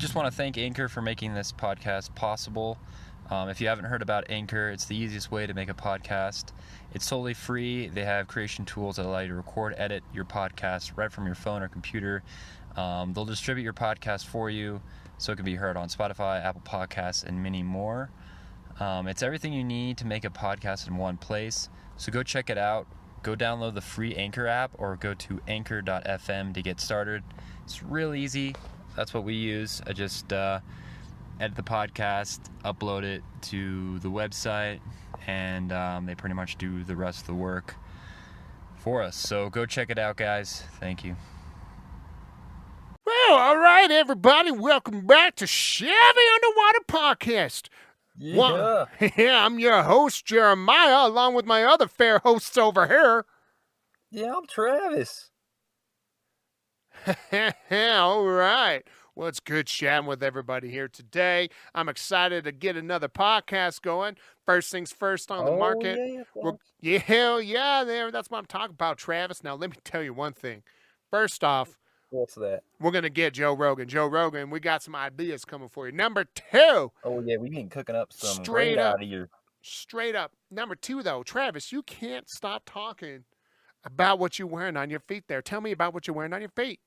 just want to thank Anchor for making this podcast possible. If you haven't heard about Anchor, it's the easiest way to make a podcast. It's totally free. They have creation tools that allow you to record, edit your podcast right from your phone or computer. They'll distribute your podcast for you so it can be heard on Spotify, Apple Podcasts, and many more. It's everything you need to make a podcast in one place. So go check it out. Go download the free Anchor app or go to anchor.fm to get started. It's real easy. That's what we use. I just edit the podcast, upload it to the website, and they pretty much do the rest of the work for us. So go check it out, guys. Thank you. Well, all right, everybody. Welcome back to Chevy Underwater Podcast. Yeah. Yeah, I'm your host, Jeremiah, along with my other fair hosts over here. Yeah, I'm Travis. All right. Well, it's good chatting with everybody here today. I'm excited to get another podcast going. First things first on the market. That's what I'm talking about, Travis. Now, let me tell you one thing. First off, What's that? we're going to get Joe Rogan. Joe Rogan, we got some ideas coming for you. Number two, Oh, yeah, we've been cooking up some Straight great up. ideas. straight up. Number two, though, Travis, you can't stop talking about what you're wearing on your feet there. Tell me about what you're wearing on your feet.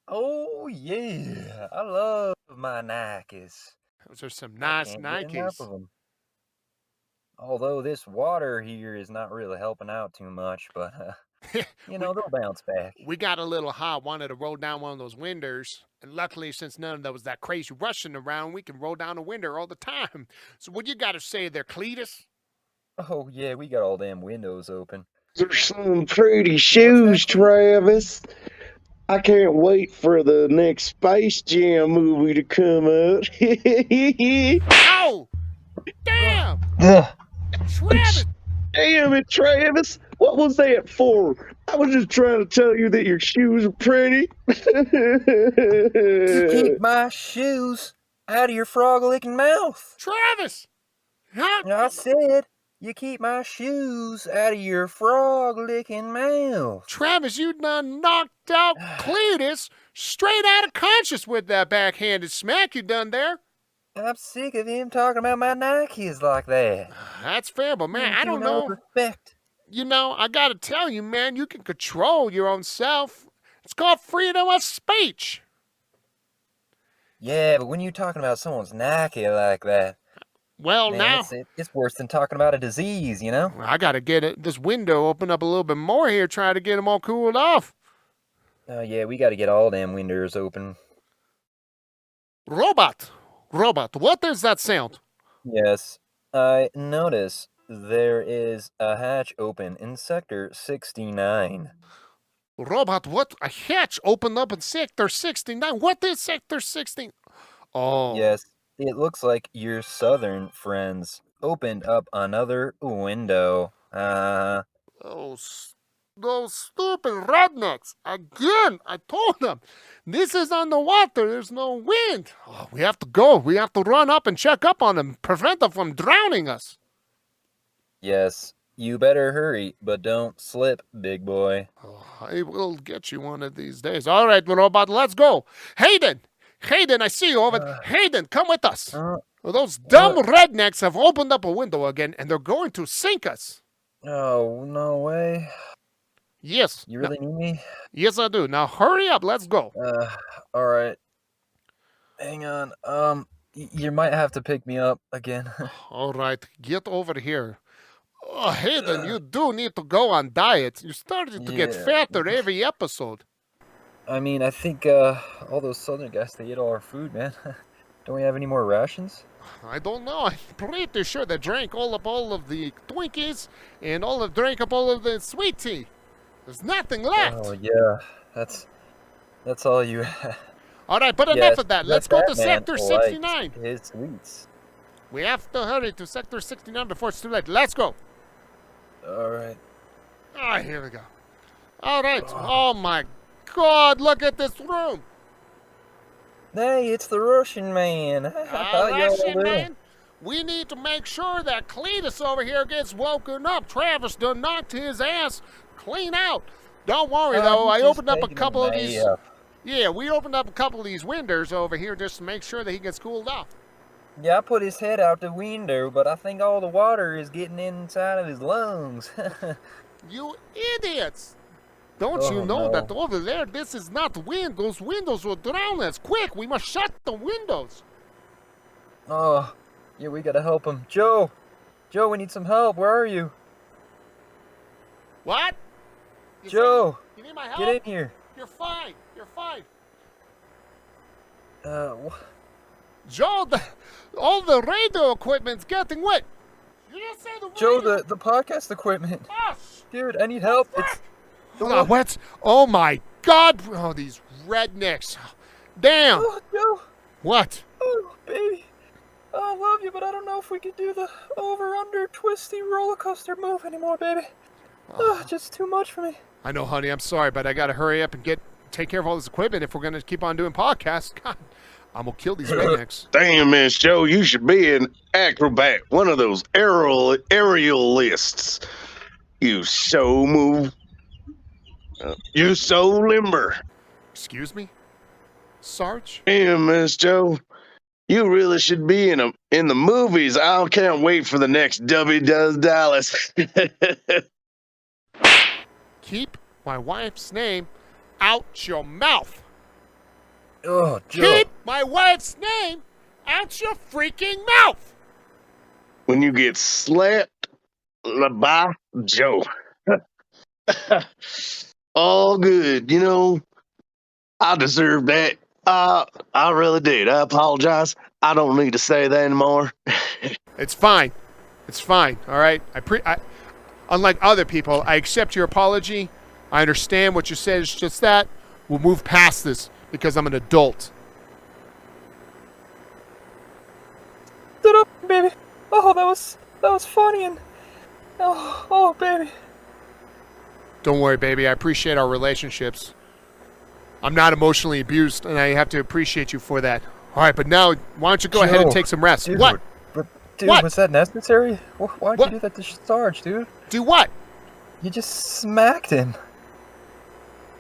Oh, yeah. I love my Nikes. Those are some I nice can't get enough Nikes. of 'em. Although this water here is not really helping out too much, but, they'll bounce back. We got a little hot, wanted to roll down one of those windows. And luckily, since none of there was that crazy rushing around, we can roll down a window all the time. So what you got to say there, Cletus? Oh, yeah, we got all them windows open. There's some pretty shoes, Travis. I can't wait for the next Space Jam movie to come out. Oh! Damn! Ugh. Travis! Damn it, Travis. What was that for? I was just trying to tell you that your shoes are pretty. You keep my shoes out of your frog-licking mouth. Travis! Huh? I said, you keep my shoes out of your frog-licking mouth. Travis, you done knocked out Cletus straight out of conscious with that backhanded smack you done there. I'm sick of him talking about my Nikes like that. That's fair, but man, Ain't I don't no know. respect. You know, I gotta tell you, man, you can control your own self. It's called freedom of speech. Yeah, but when you're talking about someone's Nike like that, Well, man, now it's worse than talking about a disease, you know? I gotta get this window open up a little bit more here, try to get them all cooled off. Oh, yeah, we got to get all them windows open. Robot, what is that sound? Yes, I notice there is a hatch open in Sector 69. Robot, what? A hatch opened up in Sector 69. What is Sector 16? Oh. Yes, it looks like your southern friends opened up another window. Those stupid rednecks. Again, I told them, this is on the water. There's no wind. Oh, we have to go. We have to run up and check up on them, prevent them from drowning us. Yes, you better hurry, but don't slip, big boy. Oh, I will get you one of these days. All right, Robot, let's go. Hayden, I see you over there. Hayden, come with us. Those dumb rednecks have opened up a window again, and they're going to sink us. Oh, no way. Yes. You really need me? Yes, I do. Now hurry up. Let's go. All right. Hang on. You might have to pick me up again. All right, get over here. Oh, Hayden, you do need to go on diet. You're starting to get Yeah. fatter every episode. I mean, I think all those southern guys, they eat all our food, man. Don't we have any more rations? I don't know. I'm pretty sure they drank all of the Twinkies and drank up all of the sweet tea. There's nothing left. Oh, yeah. That's all you have. All right, but enough Yes, of that. but Let's go to that man Sector likes 69. His sweets. We have to hurry to Sector 69 before it's too late. Let's go. All right. Ah, here we go. All right. Oh, my God. Look at this room. Hey, it's the Russian man. How y'all Russian doing? man, we need to make sure that Cletus over here gets woken up. Travis done knocked his ass clean out. Don't worry, though. I I'm just opened up a taking couple of these. nap. Yeah, we opened up a couple of these windows over here just to make sure that he gets cooled off. Yeah, I put his head out the window, but I think all the water is getting inside of his lungs. You idiots! Don't Oh, you know no. that over there, this is not wind. Those windows will drown us. Quick, we must shut the windows. Oh, yeah, we gotta help him. Joe! Joe, we need some help. Where are you? What? You say Joe! you need my help? Get in here. You're fine. You're fine. Joe, all the radio equipment's getting wet. You just say the Joe, radio. the podcast equipment. Oh, Dude, I need help. It's what? Oh my God! Oh, these rednecks. Damn. Oh, Joe. What? Oh, baby. I love you, but I don't know if we can do the over-under twisty roller coaster move anymore, baby. Oh, just too much for me. I know, honey. I'm sorry, but I got to hurry up and take care of all this equipment if we're gonna keep on doing podcasts. God, I'm gonna kill these rednecks. Damn, Miss Joe, you should be an acrobat, one of those aerialists. You so move. You're so limber. Excuse me, Sarge. Damn, Miss Joe, you really should be in the movies. I can't wait for the next W Does Dallas. Keep my wife's name out your mouth. Oh, Joe. Keep my wife's name out your freaking mouth. When you get slapped by Joe. All good, you know. I deserve that. I really did. I apologize. I don't need to say that anymore. It's fine. It's fine. All right. Unlike other people, I accept your apology. I understand what you said is just that. We'll move past this because I'm an adult. Stood up, baby. Oh, that was funny and oh, baby. Don't worry, baby. I appreciate our relationships. I'm not emotionally abused, and I have to appreciate you for that. All right, but now, why don't you go ahead and take some rest? Dude, What? Dude, What? was that necessary? Why'd What? you do that to Sarge, dude? Do what? You just smacked him.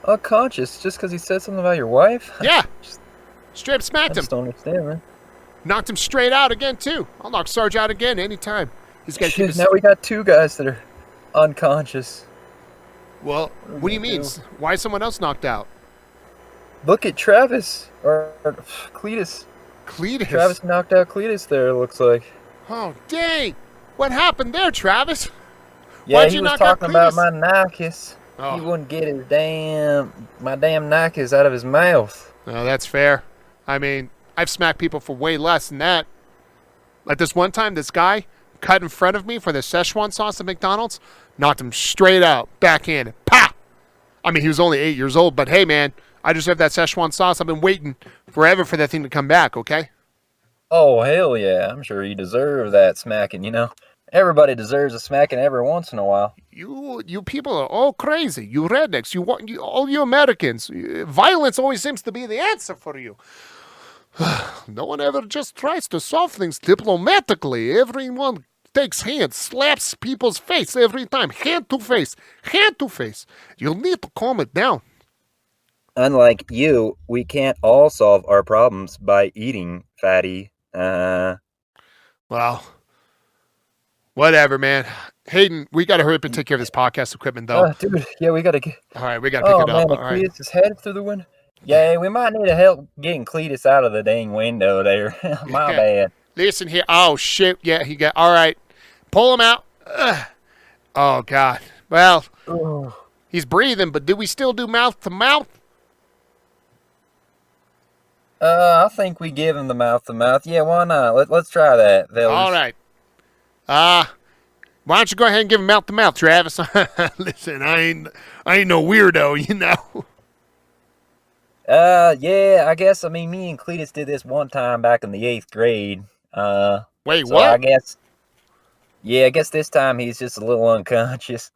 Unconscious, just because he said something about your wife? Yeah. Straight up I smacked him. just don't understand, man. Knocked him straight out again, too. I'll knock Sarge out again anytime. He's got to keep Shit, his... now we got two guys that are unconscious. Well, what do you mean? do? Why is someone else knocked out? Look at Travis. Or Cletus. Cletus. Travis knocked out Cletus there, it looks like. Oh, dang. What happened there, Travis? Yeah, Why'd he you was knock out talking about Cletus? my Nikes. Oh. He wouldn't get my damn Nikes out of his mouth. No, that's fair. I mean, I've smacked people for way less than that. Like this one time, this guy cut in front of me for the Szechuan sauce at McDonald's, knocked him straight out, backhanded. Pa! I mean, he was only 8 years old, but hey, man, I deserve that Szechuan sauce. I've been waiting forever for that thing to come back, okay? Oh, hell yeah. I'm sure he deserves that smacking, you know? Everybody deserves a smacking every once in a while. You people are all crazy. You rednecks, all you Americans. Violence always seems to be the answer for you. No one ever just tries to solve things diplomatically. Everyone takes hands, slaps people's face every time. Hand to face. Hand to face. You'll need to calm it down. Unlike you, we can't all solve our problems by eating, fatty. Well, whatever, man. Hayden, we got to hurry up and take care of this podcast equipment, though. Dude, yeah, we gotta get... All right, we got to pick it up. Man, All right. Cletus is headed through the window. Yeah, we might need help getting Cletus out of the dang window there. My bad. Listen here. Oh, shit. Yeah, he got... All right. Pull him out. Ugh. Oh, God. Well, he's breathing, but do we still do mouth to mouth? I think we give him the mouth to mouth. Yeah, why not? Let's try that. All right. Why don't you go ahead and give him mouth to mouth, Travis? Listen, I ain't no weirdo, you know. Yeah, I guess, me and Cletus did this one time back in the 8th grade. Wait, So what? I guess this time he's just a little unconscious.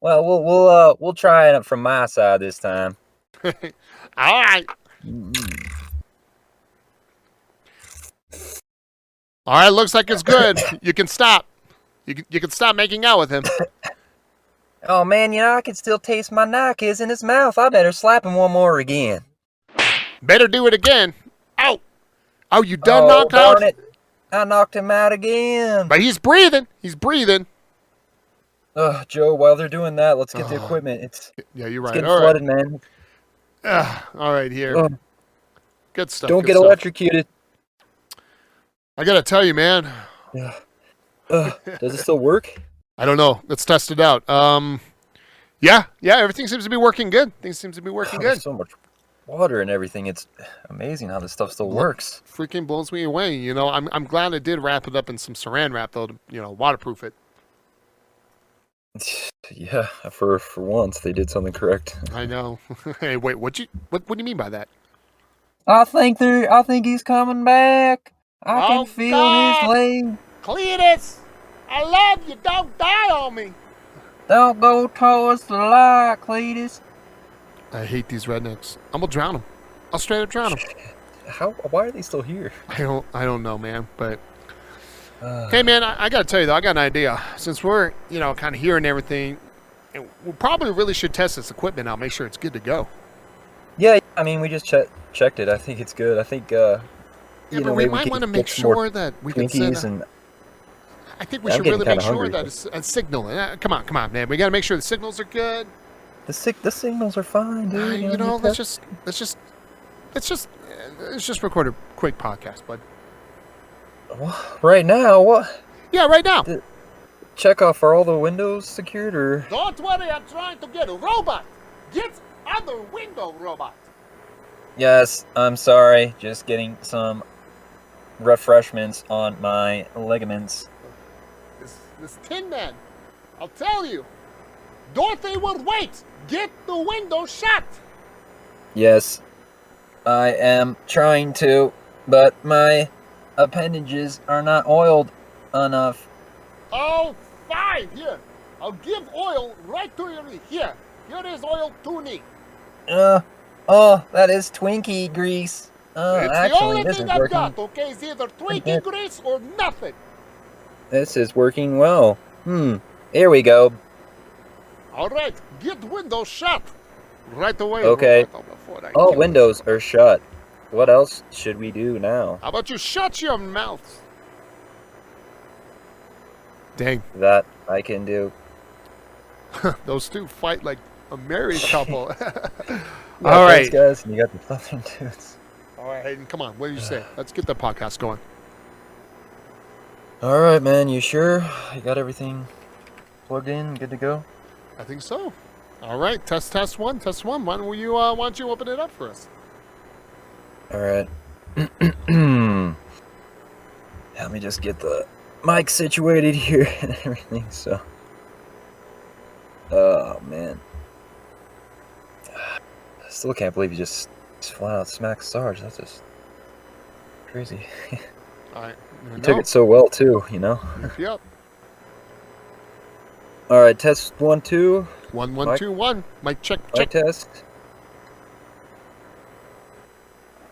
Well, we'll try it from my side this time. All right. All right, looks like it's good. You can stop. You can stop making out with him. Oh man, I can still taste my Nikes in his mouth. I better slap him one more again. Better do it again. Ow! Oh, you done Oh, knocked out? darn it. I knocked him out again. But he's breathing. He's breathing. Ugh, Joe, while they're doing that, let's get the equipment. It's Yeah, you're it's right. getting All flooded, man. right. All right, here. Ugh, Good stuff. don't good get stuff. electrocuted. I gotta tell you, man. Does it still work? I don't know. Let's test it out. Yeah. Everything seems to be working good. Things seems to be working good. There's so much water and everything. It's amazing how this stuff still works. Freaking blows me away. You know, I'm glad I did wrap it up in some Saran wrap though to waterproof it. Yeah, for once they did something correct. I know. Hey, wait. What do you mean by that? I think he's coming back. I Oh, can feel God. his leg. Cletus, I love you. Don't die on me. Don't go towards the light, Cletus. I hate these rednecks. I'm gonna drown them. I'll straight up drown them. Why are they still here? I don't know, man. But hey, man, I gotta tell you though, I got an idea. Since we're kind of hearing everything, we probably really should test this equipment out. Make sure it's good to go. Yeah, I mean, we just checked it. I think it's good. I think Yeah, but we might want to make sure that we can Twinkies send. and I think we I'm should getting really make kinda sure hungry. that it's a signal. Come on, man. We got to make sure the signals are good. the signals are fine, dude. Let's just record a quick podcast, bud. Right now, what? Yeah, right now. Check off, are all the windows secured or? Don't worry, I'm trying to get a robot. Get other window, robot. Yes, I'm sorry. Just getting some refreshments on my ligaments. This Tin Man, I'll tell you. Dorothy will wait. Get the window shut. Yes, I am trying to, but my appendages are not oiled enough. Oh, fine. Here, I'll give oil right to your knee. Here is oil to knee. That is Twinkie grease. It's the Actually, only this thing is I've working. got, okay? It's either Twinkie grease or nothing. This is working well. Here we go. All right, get windows shut. Right away. Okay. Roberto, before I All kill windows are shut. What else should we do now? you. How about you shut your mouth? Dang, That I can do. those two fight like a married couple. Yeah, All thanks, right. guys. And you got the southern dudes. All right, Hayden, come on. What do you say? Let's get the podcast going. All right, man. You sure? You got everything plugged in, good to go? I think so. All right, test one. Why don't you open it up for us? All right. Let me just get the mic situated here and everything. So, oh man, I still can't believe you just flat out smacked Sarge. That's just crazy. All right. You took it so well too, you know. Yep. All right, test 1 2. 1 1 2 1. Mic check. Mic test.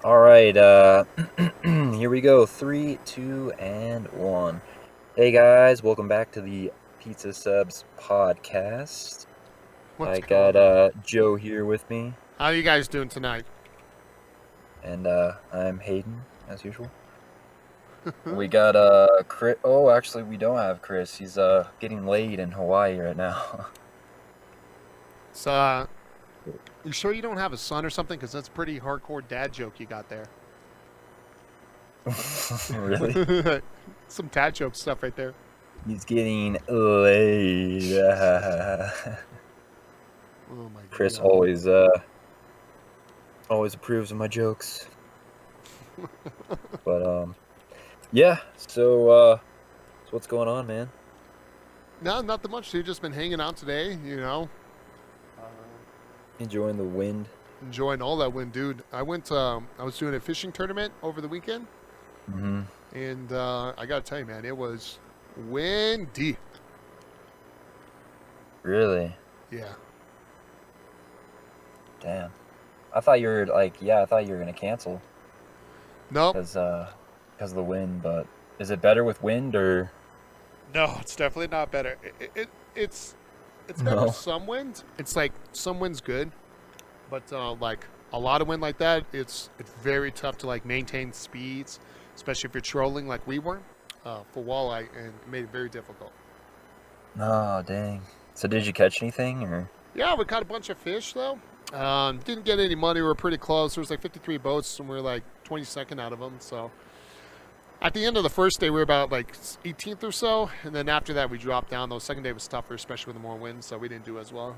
All right, here we go. 3 2 and 1. Hey guys, welcome back to the Pizza Subs podcast. What's I going got Joe here with me, How you guys doing tonight? and I'm Hayden as usual. We got Chris. Oh, actually, we don't have Chris. He's getting laid in Hawaii right now. So, you sure you don't have a son or something? Because that's a pretty hardcore dad joke you got there. Really? Some dad joke stuff right there. He's getting laid. Oh my god. Chris always approves of my jokes. But yeah. So what's going on, man? No, not that much. Dude, just been hanging out today. Enjoying the wind. Enjoying all that wind, dude. I was doing a fishing tournament over the weekend, Mm-hmm. and I gotta tell you, man, it was windy. Really? Yeah. Damn. I thought you were gonna cancel Nope. because of the wind. But is it better with wind or? No, it's definitely not better. It's better No. with some wind. It's like some wind's good, but like a lot of wind like that, it's very tough to like maintain speeds, especially if you're trolling like we were for walleye, and it made it very difficult. Oh, dang. So did you catch anything, or? Yeah, we caught a bunch of fish though. Didn't get any money. We were pretty close. There was like 53 boats, and we were like 22nd out of them. So at the end of the first day, we were about like 18th or so, and then after that, we dropped down. The second day was tougher, especially with the more wind, so we didn't do as well.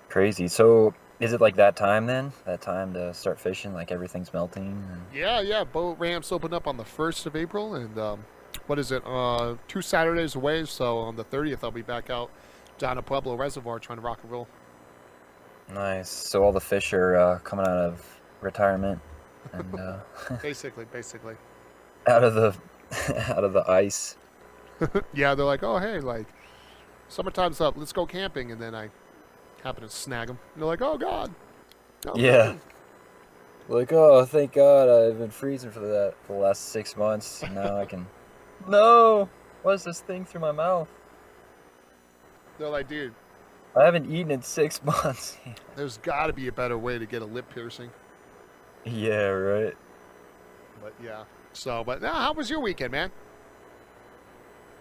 Crazy. So is it like that time then? That time to start fishing, like everything's melting? And... Yeah. Boat ramps opened up on the 1st of April, and what is it? 2 Saturdays away. So on the 30th, I'll be back out down at Pueblo Reservoir trying to rock and roll. Nice. So all the fish are coming out of retirement and Basically. out of the ice. Yeah, they're like, oh hey, like summertime's up. Let's go camping, and then I happen to snag them. And they're like, oh god. Oh, Yeah. God. Like, oh, thank God, I've been freezing for the last 6 months. And now I can. No! What's this thing through my mouth? They're like, dude, I haven't eaten in 6 months. there's got to be a better way to get a lip piercing. Yeah, right. But yeah. So, but now, how was your weekend, man?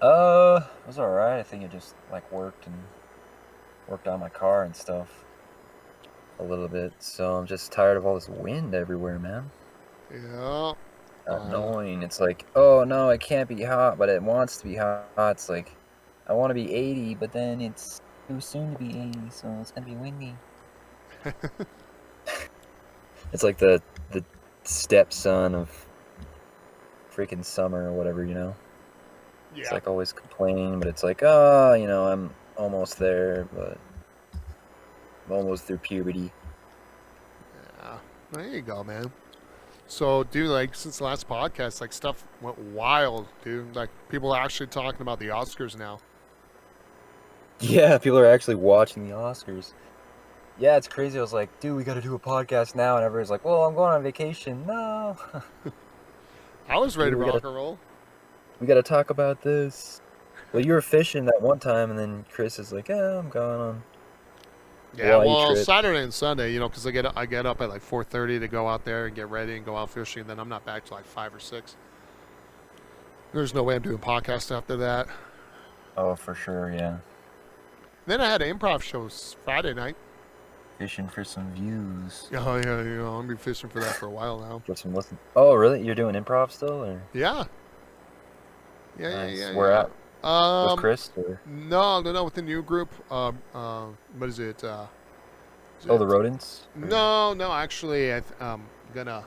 It was alright. I think I just like worked on my car and stuff a little bit. So I'm just tired of all this wind everywhere, man. Yeah. Annoying. It's like, oh no, it can't be hot, but it wants to be hot. It's like, I want to be 80, but then it's too soon to be 80, so it's gonna be windy. It's like the stepson of freaking summer or whatever, you know? Yeah. It's like always complaining, but it's like, oh, you know, I'm almost there, but I'm almost through puberty. Yeah. There you go, man. So, dude, like, since the last podcast, like, stuff went wild, dude. Like, people are actually talking about the Oscars now. Yeah, people are actually watching the Oscars. Yeah, it's crazy. I was like, dude, we got to do a podcast now. And everybody's like, well, I'm going on vacation. No. I was ready Dude, to we rock gotta- and roll. We got to talk about this. Well, you were fishing that one time, and then Chris is like, yeah, I'm going on. Yeah, Hawaii well, trip. Saturday and Sunday, you know, because I get up at like 4:30 to go out there and get ready and go out fishing, and then I'm not back till like 5 or 6. There's no way I'm doing podcasts after that. Oh, for sure, yeah. Then I had an improv show Friday night. Fishing for some views. Oh yeah, you know, I'm been fishing for that for a while now. For some listen. Oh, really? You're doing improv still, or Yeah. Nice. Yeah. Where at? With Um, Chris? Or... no, with the new group. What is it? Oh, the rodents? No, actually, I'm gonna.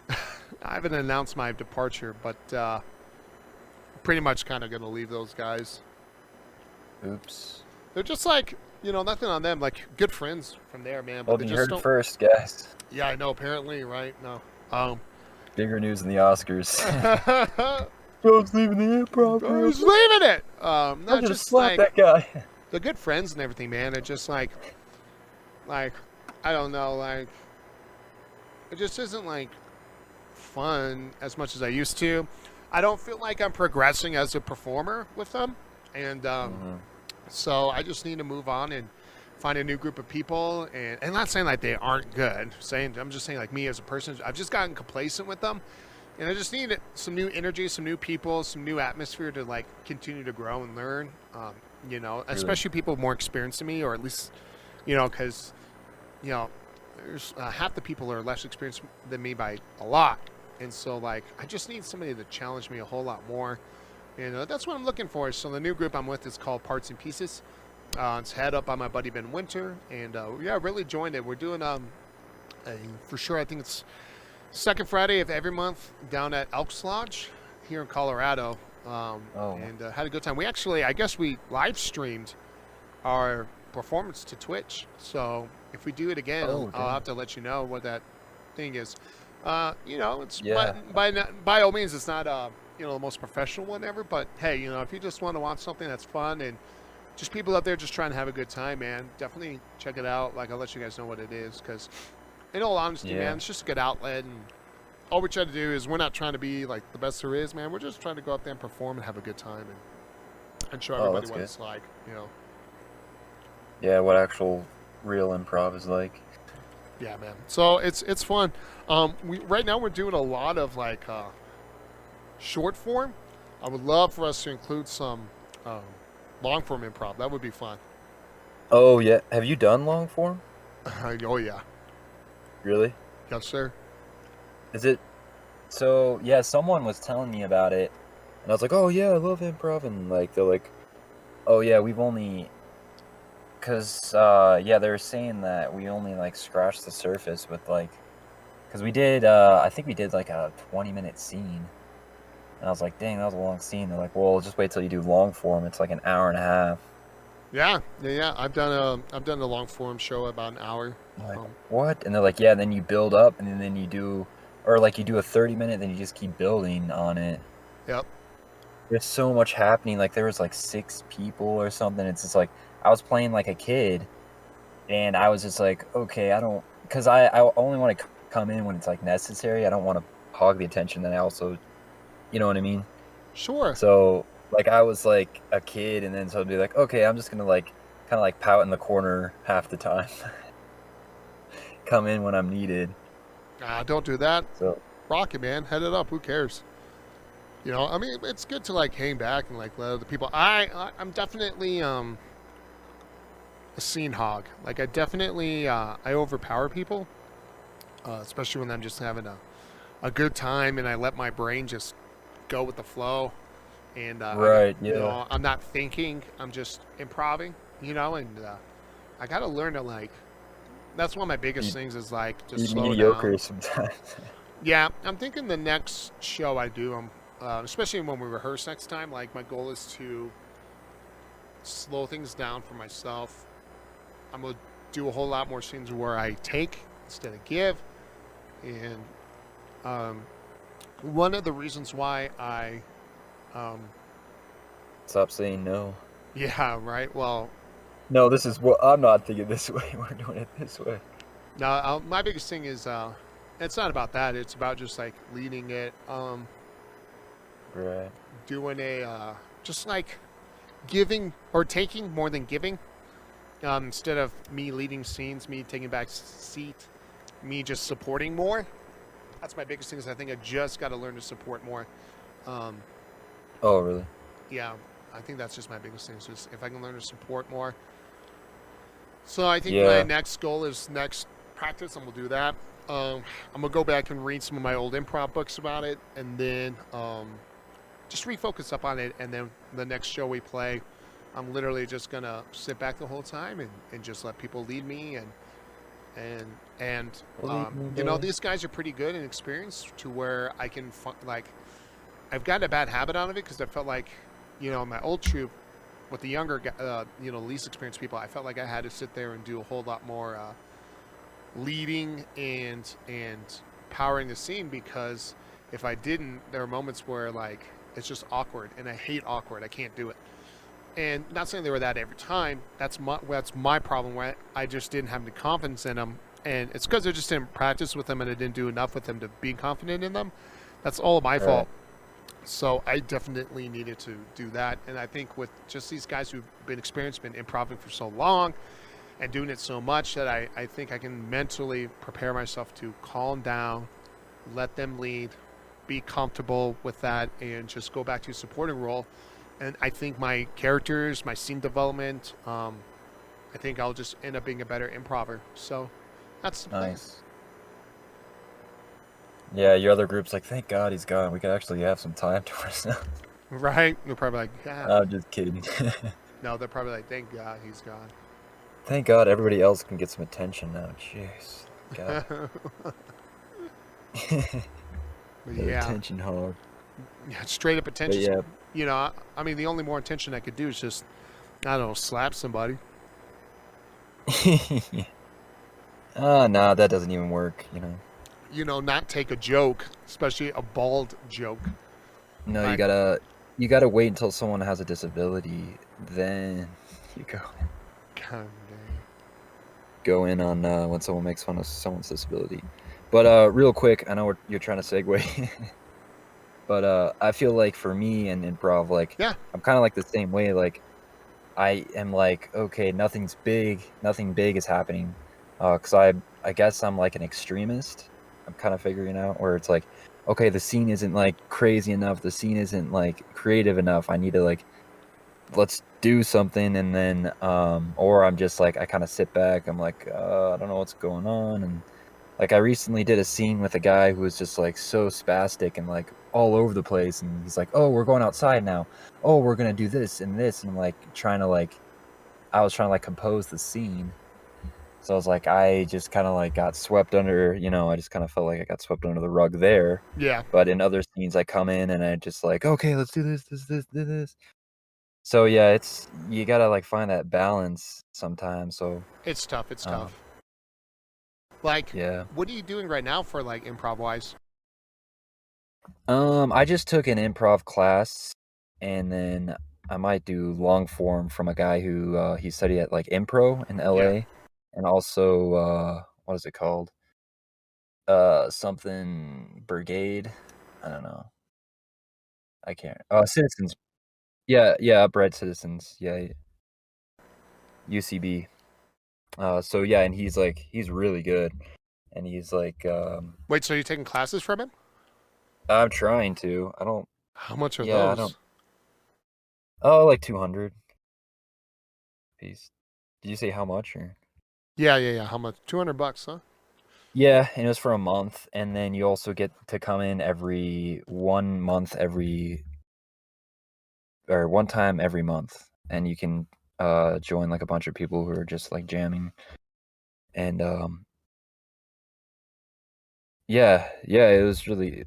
I haven't announced my departure, but pretty much kind of gonna leave those guys. Oops. They're just like, you know, nothing on them. Like good friends from there, man. But Well, they you just heard don't. it first, guys. Yeah, I know. Apparently, right? No. Bigger news than the Oscars. I Bob's leaving the improv. was leaving it. I'm Not gonna just slap like that guy. they're good friends and everything, man. They're just like I don't know, like it just isn't like fun as much as I used to. I don't feel like I'm progressing as a performer with them, and so I just need to move on and find a new group of people. And not saying like they aren't good. I'm just saying like me as a person, I've just gotten complacent with them, and I just need some new energy, some new people, some new atmosphere to like continue to grow and learn. You know, especially people more experienced than me, or at least, you know, because you know, there's half the people are less experienced than me by a lot. And so, like, I just need somebody to challenge me a whole lot more. And that's what I'm looking for. So the new group I'm with is called Parts and Pieces. It's head up by my buddy Ben Winter. And, yeah, really joined it. We're doing, for sure, I think it's second Friday of every month down at Elks Lodge here in Colorado. And had a good time. We actually, I guess we live streamed our performance to Twitch. So if we do it again, I'll have to let you know what that thing is. You know, it's by all means, it's not you know, the most professional one ever. But hey, you know, if you just want to watch something that's fun and just people out there just trying to have a good time, man, definitely check it out. Like, I'll let you guys know what it is, because in all honesty, man, it's just a good outlet. And all we try to do is we're not trying to be like the best there is, man. We're just trying to go out there and perform and have a good time and show everybody what it's like, you know. yeah, what actual real improv is like. Yeah, man. So it's fun. We right now we're doing a lot of like short form. I would love for us to include some long form improv. That would be fun. Oh yeah, have you done long form? Oh yeah, Really? yes sir. Is it? So yeah, someone was telling me about it, and I was like, oh yeah, I love improv, and like they're like, oh yeah, we've only, cause yeah, they were saying that we only like scratched the surface with like, cause we did, I think we did like a 20-minute scene, and I was like, dang, that was a long scene. They're like, well, just wait till you do long form. It's like an hour and a half. Yeah. I've done a long form show about an hour. I'm like, what? And they're like, yeah, then you build up, and then you do, or like you do a 30-minute, then you just keep building on it. Yep. There's so much happening. Like there was like 6 people or something. It's just like I was playing like a kid, and I was just like, okay, I don't, because I only want to come in when it's like necessary. I don't want to hog the attention. And I also, you know what I mean? Sure. So like I was like a kid, and then so I'd be like, okay, I'm just gonna like kind of like pout in the corner half the time. Come in when I'm needed. Don't do that. So Rock it, man. Head it up. Who cares? You know, I mean, it's good to like hang back and like let other people. I'm definitely a scene hog. Like I definitely I overpower people, especially when I'm just having a good time and I let my brain just go with the flow. And right, yeah. You know, I'm not thinking. I'm just improving. You know, and I got to learn to like. That's one of my biggest things is like just slow mediocre down. sometimes. Yeah, I'm thinking the next show I do, especially when we rehearse next time, like my goal is to slow things down for myself. I'm going to do a whole lot more scenes where I take instead of give. And one of the reasons why I... Stop saying no. Yeah, right. Well... No, this is what I'm not thinking this way. We're doing it this way. No, my biggest thing is... it's not about that. It's about just like leading it. Right. Doing a just like giving or taking more than giving. Instead of me leading scenes, me taking back seat, me just supporting more. That's my biggest thing. Is I think I just got to learn to support more. Oh, really? Yeah, I think that's just my biggest thing. Is just if I can learn to support more. So I think Yeah. my next goal is next practice, and we'll do that. I'm gonna go back and read some of my old improv books about it, and then just refocus up on it. And then the next show we play, I'm literally just gonna sit back the whole time and just let people lead me and you know, these guys are pretty good and experienced to where I can like I've gotten a bad habit out of it because I felt like, you know, my old troupe with the younger you know, least experienced people, I felt like I had to sit there and do a whole lot more leading and powering the scene, because if I didn't, there are moments where like it's just awkward, and I hate awkward. I can't do it. And not saying they were that every time. That's my problem, where I just didn't have the confidence in them, and it's because I just didn't practice with them and I didn't do enough with them to be confident in them. That's all my fault. So I definitely needed to do that, and I think with just these guys who've been experienced, been improvising for so long, and doing it so much, that I think I can mentally prepare myself to calm down, let them lead, be comfortable with that, and just go back to a supporting role. And I think my characters, my scene development, I think I'll just end up being a better improver. So that's the plan. Nice. Yeah, your other group's like, thank God he's gone. We could actually have some time to ourselves. Right? They're probably like, yeah. I'm just kidding. No, they're probably like, thank God he's gone. Thank God everybody else can get some attention now. Jeez. God. But The yeah, attention hog. yeah, straight up attention. But yeah. You know, I mean, the only more attention I could do is just, I don't know, slap somebody. Nah, that doesn't even work, you know. You know, not take a joke, especially a bald joke. No, Right. you gotta wait until someone has a disability, then you God dang. go in on when someone makes fun of someone's disability. But real quick, I know you're trying to segue, but I feel like for me and improv, like Yeah. I'm kind of like the same way. Like I am like, okay, nothing big is happening, because I guess I'm like an extremist. I'm kind of figuring out where it's like, okay, the scene isn't like crazy enough, the scene isn't like creative enough. I need to like, let's do something, and then or I'm just like, I kind of sit back. I'm like, I don't know what's going on, and like I recently did a scene with a guy who was just like so spastic and like all over the place, and he's like, "Oh, we're going outside now. Oh, we're gonna do this and this," and I'm like I was trying to like compose the scene. So I was like, I just kind of like got swept under, I just kind of felt like I got swept under the rug there. Yeah. But in other scenes, I come in and I just like, okay, let's do this. So yeah, you gotta like find that balance sometimes. So It's tough. It's tough. Like, yeah. what are you doing right now for like improv wise? I just took an improv class, and then I might do long form from a guy who he studied at like Impro in LA, and also what is it called? Something Brigade. I don't know. I can't. Citizens. Yeah, Upright Citizens. Yeah, UCB. So yeah, and he's really good, and he's like Wait, so you're taking classes from him? I'm trying to. I don't. How much are Yeah, I those? don't. Oh, like 200 piece. Did you say how much or? Yeah. How much? $200, huh? Yeah, and it was for a month, and then you also get to come in every 1 month or one time every month, and you can join like a bunch of people who are just like jamming, and yeah, it was really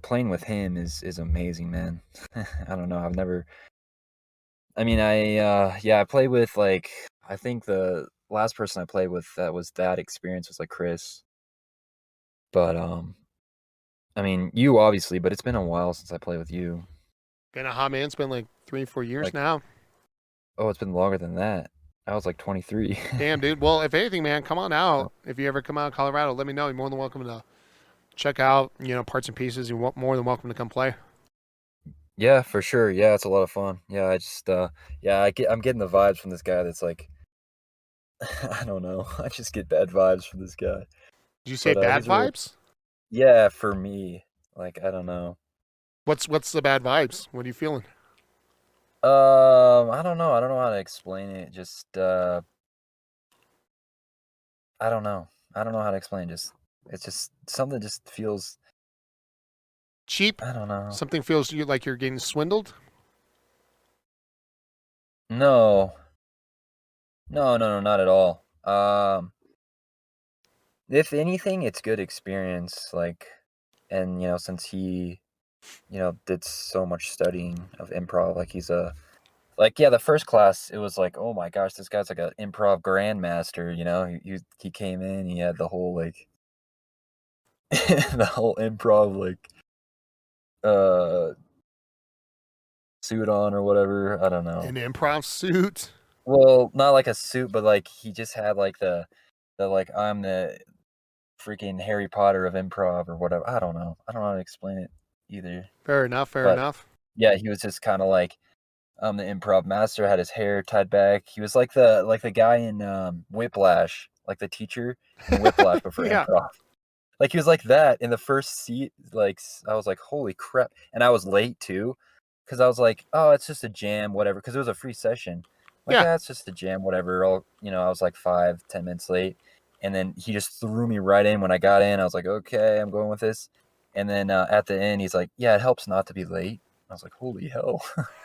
playing with him is amazing, man. I don't know, I mean, I played with like I think the last person I played with that was that experience was like Chris. But I mean, you obviously, but it's been a while since I played with you. Been a hot man. It's been like 3-4 years Like, now. oh, it's been longer than that. I was like 23. Damn, dude. Well, if anything, man, come on out. If you ever come out of Colorado, let me know. You're more than welcome to check out, parts and pieces. You're more than welcome to come play. Yeah, for sure. Yeah, it's a lot of fun. Yeah, I just I'm getting the vibes from this guy that's like I don't know. I just get bad vibes from this guy. Did you say But bad he's really vibes? yeah, for me. Like I don't know. What's the bad vibes? What are you feeling? I don't know. I don't know how to explain it. Just I don't know. I don't know how to explain. Just it's just something just feels Cheap? I don't know. Something feels to you like you're getting swindled? No. No, not at all. If anything, it's good experience. Like, and since he, did so much studying of improv, like the first class, it was like, oh my gosh, this guy's like an improv grandmaster. He came in, he had the whole like, the whole improv like, suit on or whatever. I don't know. An improv suit? Well, not like a suit, but like he just had like the like I'm the freaking Harry Potter of improv or whatever. I don't know. I don't know how to explain it either. Fair enough. But enough. yeah, he was just kind of like the improv master, had his hair tied back. He was like the guy in Whiplash, like the teacher in Whiplash, but for Yeah. improv. Like he was like that in the first seat. Like I was like, holy crap! And I was late too, because I was like, oh, it's just a jam, whatever. Because it was a free session. Like, Yeah. it's just a jam, whatever. I was like 5-10 minutes late, and then he just threw me right in. When I got in, I was like, okay, I'm going with this. And then at the end, he's like, yeah, it helps not to be late. I was like, holy hell!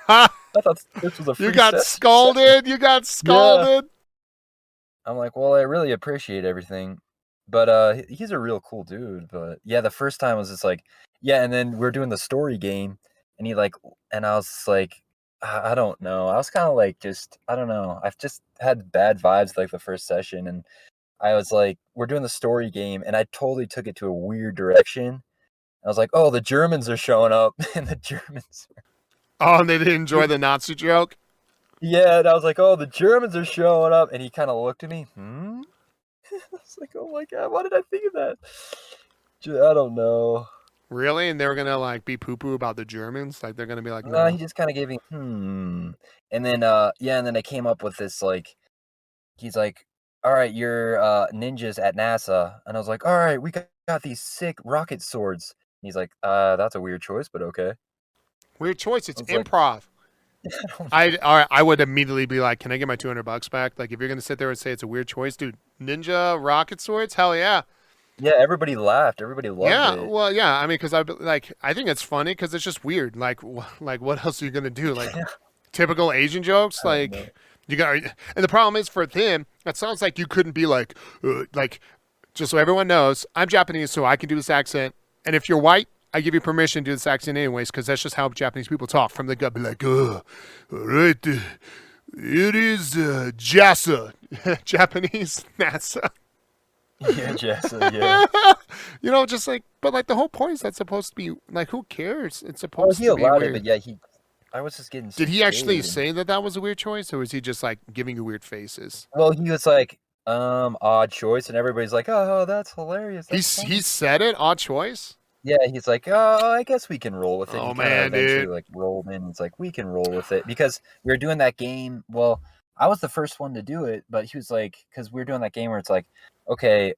Ha! I thought this was a free You got session. scalded. You got scalded. I'm like, well, I really appreciate everything, but he's a real cool dude. But yeah, the first time was just like, yeah, and then we're doing the story game, and I was like, I don't know. I was kind of like, I don't know. I've just had bad vibes like the first session, and I was like, we're doing the story game, and I totally took it to a weird direction. I was like, oh, the Germans are showing up, and the Germans. Oh, and they didn't enjoy the Nazi joke? Yeah, and I was like, oh, the Germans are showing up, and he kind of looked at me. I was like, oh my god, why did I think of that? I don't know. Really? And they were gonna like be poo-poo about the Germans? Like they're gonna be like, No, no. he just kind of gave me and then yeah, and then they came up with this like he's like, all right, you're ninjas at NASA, and I was like, all right, we got these sick rocket swords. And he's like, that's a weird choice, but okay. Weird choice. It's I was like, improv. I don't I would immediately be like, can I get my $200 back? Like if you're gonna sit there and say it's a weird choice, dude, ninja rocket swords, hell yeah. Yeah, everybody laughed. Everybody loved Yeah, it. well, yeah. I mean, because I think it's funny because it's just weird. Like, like what else are you gonna do? Like, typical Asian jokes. I don't know. Like, you got, and the problem is for them, that sounds like you couldn't be like, just so everyone knows, I'm Japanese, so I can do this accent. And if you're white, I give you permission to do this accent anyways, because that's just how Japanese people talk from the gut. Be like, all right, it is JASA, Japanese NASA. Yeah, Jessa, yeah. You know, just like, but like the whole point is that's supposed to be like, who cares? It's Well, supposed he to be allowed weird. it, but yeah, I was just getting. Did he actually scared. say that that was a weird choice, or was he just like giving you weird faces? Well, he was like, odd choice, and everybody's like, oh, that's hilarious. That's funny. He said it, odd choice. Yeah, he's like, oh, I guess we can roll with it. Oh, He kinda man, eventually dude. like rolled in. He's like, we can roll with it because we were doing that game. Well, I was the first one to do it, but he was like, because we were doing that game where it's like, okay,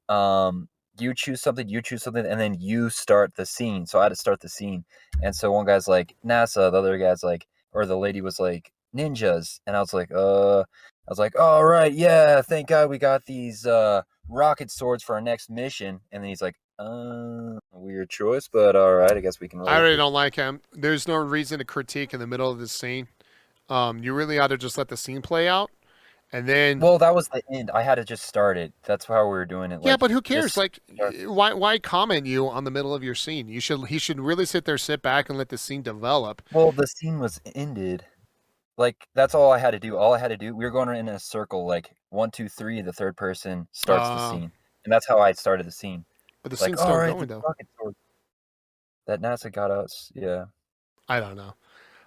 you choose something, and then you start the scene. So I had to start the scene, and so one guy's like NASA, the other guy's like, or the lady was like ninjas, and I was like, all right, yeah, thank God we got these rocket swords for our next mission, and then he's like, weird choice, but all right, I guess we can roll I with really it. don't like him. There's no reason to critique in the middle of the scene. You really ought to just let the scene play out, and then Well, that was the end. I had to just start it. That's how we were doing it. yeah, Like, but who cares? just Like, start. why comment you on the middle of your scene? He should really sit back and let the scene develop. Well, the scene was ended. Like, that's all I had to do. All I had to do, we were going in a circle, like 1, 2, 3. The third person starts the scene, and that's how I started the scene. But the Like, scene's all still right, going the though. rocket sword that NASA got us. Yeah. I don't know.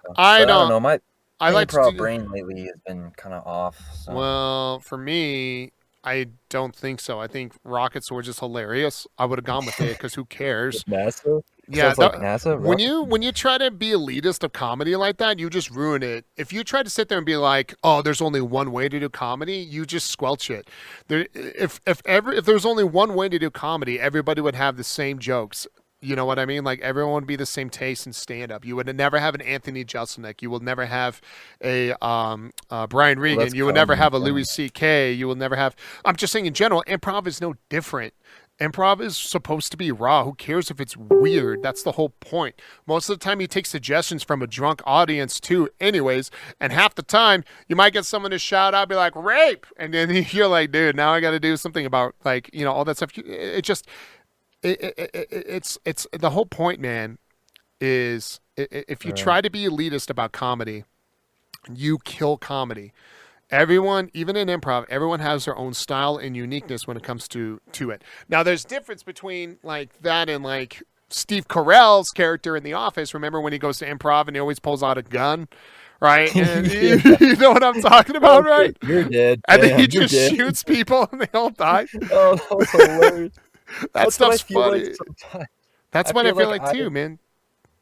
So, I but I don't don't. know. My I like to improv do. brain lately has been kind of off. So Well, for me, I don't think so. I think rocket swords is hilarious. I would have gone with it because who cares? NASA. Yeah, it's like NASA. when you try to be elitist of comedy like that, you just ruin it. If you try to sit there and be like, "Oh, there's only one way to do comedy," you just squelch it. If there's only one way to do comedy, everybody would have the same jokes. You know what I mean? Like everyone would be the same taste in stand up. You would never have an Anthony Jeselnik. You will never have a Brian Regan. that's You will never comedy, have a yeah. Louis C.K. You will never have. I'm just saying in general, improv is no different. Improv is supposed to be raw. Who cares if it's weird? That's the whole point. Most of the time, you take suggestions from a drunk audience too, anyways. And half the time, you might get someone to shout out, be like "rape," and then you're like, "Dude, now I got to do something about like all that stuff." It just it's the whole point, man. Is if you Right. try to be elitist about comedy, you kill comedy. Everyone, even in improv, everyone has their own style and uniqueness when it comes to it. Now, there's difference between like that and like Steve Carell's character in The Office. Remember when he goes to improv and he always pulls out a gun, right? And Yeah. you know what I'm talking about, right? You're dead. And then Damn, he you're just dead. shoots people and they all die. Oh, that was hilarious. That That's what I stuff's feel funny. like sometimes. That's I what I feel feel like like too, man.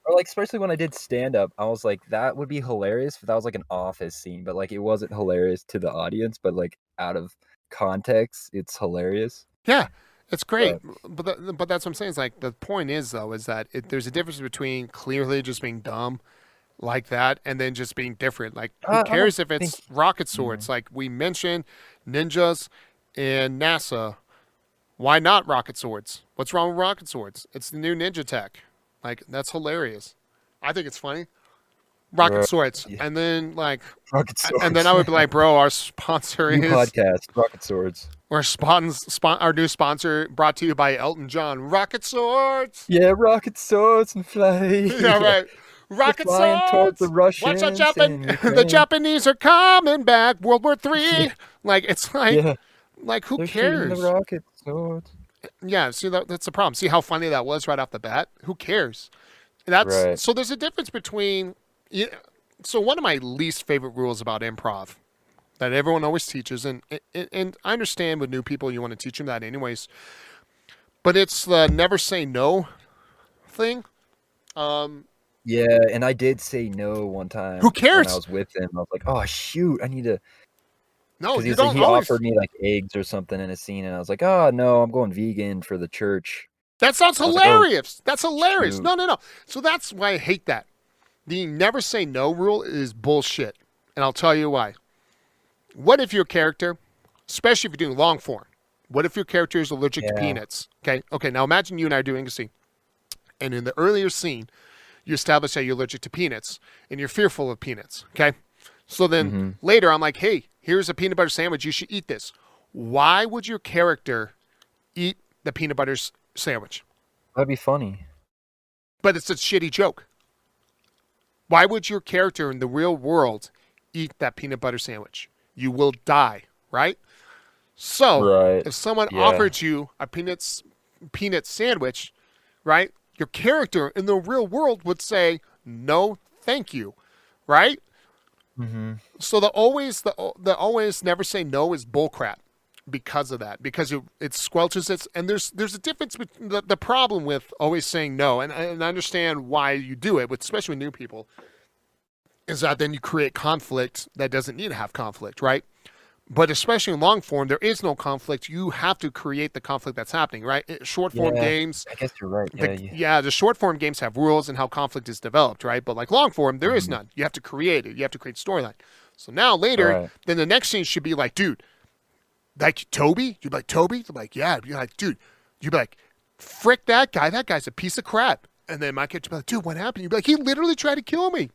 Or like especially when I did stand up, I was like that would be hilarious if that was like an office scene, but like it wasn't hilarious to the audience, but like out of context, it's hilarious. Yeah, it's great, but that's what I'm saying. Is like the point is though is that there's a difference between clearly just being dumb like that and then just being different. Like who I don't cares if think it's rocket swords? Like we mentioned ninjas and NASA. Why not rocket swords? What's wrong with rocket swords? It's the new ninja tech. Like that's hilarious. I think it's funny. Rocket Right. swords, Yeah. and then like, Rocket swords. and then I would be like, bro, our sponsor New is podcast, Rocket Swords. our new sponsor brought to you by Elton John. Rocket swords. Yeah, rocket swords and fly. Yeah, right. Rocket flying towards swords. the Russians Watch out, in the Ukraine. Japanese are coming back. World War III. Yeah. Like it's like, Yeah, like who they're shooting cares? the rocket swords. Yeah, see that's the problem. See how funny that was right off the bat. Who cares? That's Right. so. There's a difference between. Yeah, so one of my least favorite rules about improv that everyone always teaches, and I understand with new people you want to teach them that anyways, but it's the never say no thing. Yeah, and I did say no one time. Who cares? When I was with him, I was like, "Oh shoot, I need to." No, Because you don't he always. offered me like eggs or something in a scene, and I was like, "Oh no, I'm going vegan for the church." That sounds I was like, "Oh hilarious. That's hilarious. shoot." No. So that's why I hate that. The never say no rule is bullshit. And I'll tell you why. What if your character, especially if you're doing long form, what if your character is allergic to Yeah. peanuts? Okay, now imagine you and I are doing a scene. And in the earlier scene, you establish that you're allergic to peanuts and you're fearful of peanuts. Okay? So then later I'm like, hey, here's a peanut butter sandwich. You should eat this. Why would your character eat the peanut butter sandwich? That'd be funny. But it's a shitty joke. Why would your character in the real world eat that peanut butter sandwich? You will die, right? So Right. if someone Yeah. offered you a peanut sandwich, right? Your character in the real world would say, no, thank you, right? Mm-hmm. So the always never say no is bullcrap because of that, because it squelches it. And there's a difference between the problem with always saying no, and I understand why you do it, especially with new people, is that then you create conflict that doesn't need to have conflict, right? But especially in long form, there is no conflict. You have to create the conflict that's happening, right? Short form Yeah, games, I guess you're right. Yeah, the short form games have rules and how conflict is developed, right? But like long form, there is none. You have to create it. You have to create storyline. So now later, Right. then the next scene should be like, dude, like Toby? You'd be like, Toby? You'd be like, yeah. You're like, dude. You'd be like, frick that guy. That guy's a piece of crap. And then my kid would be like, dude, what happened? You'd be like, he literally tried to kill me.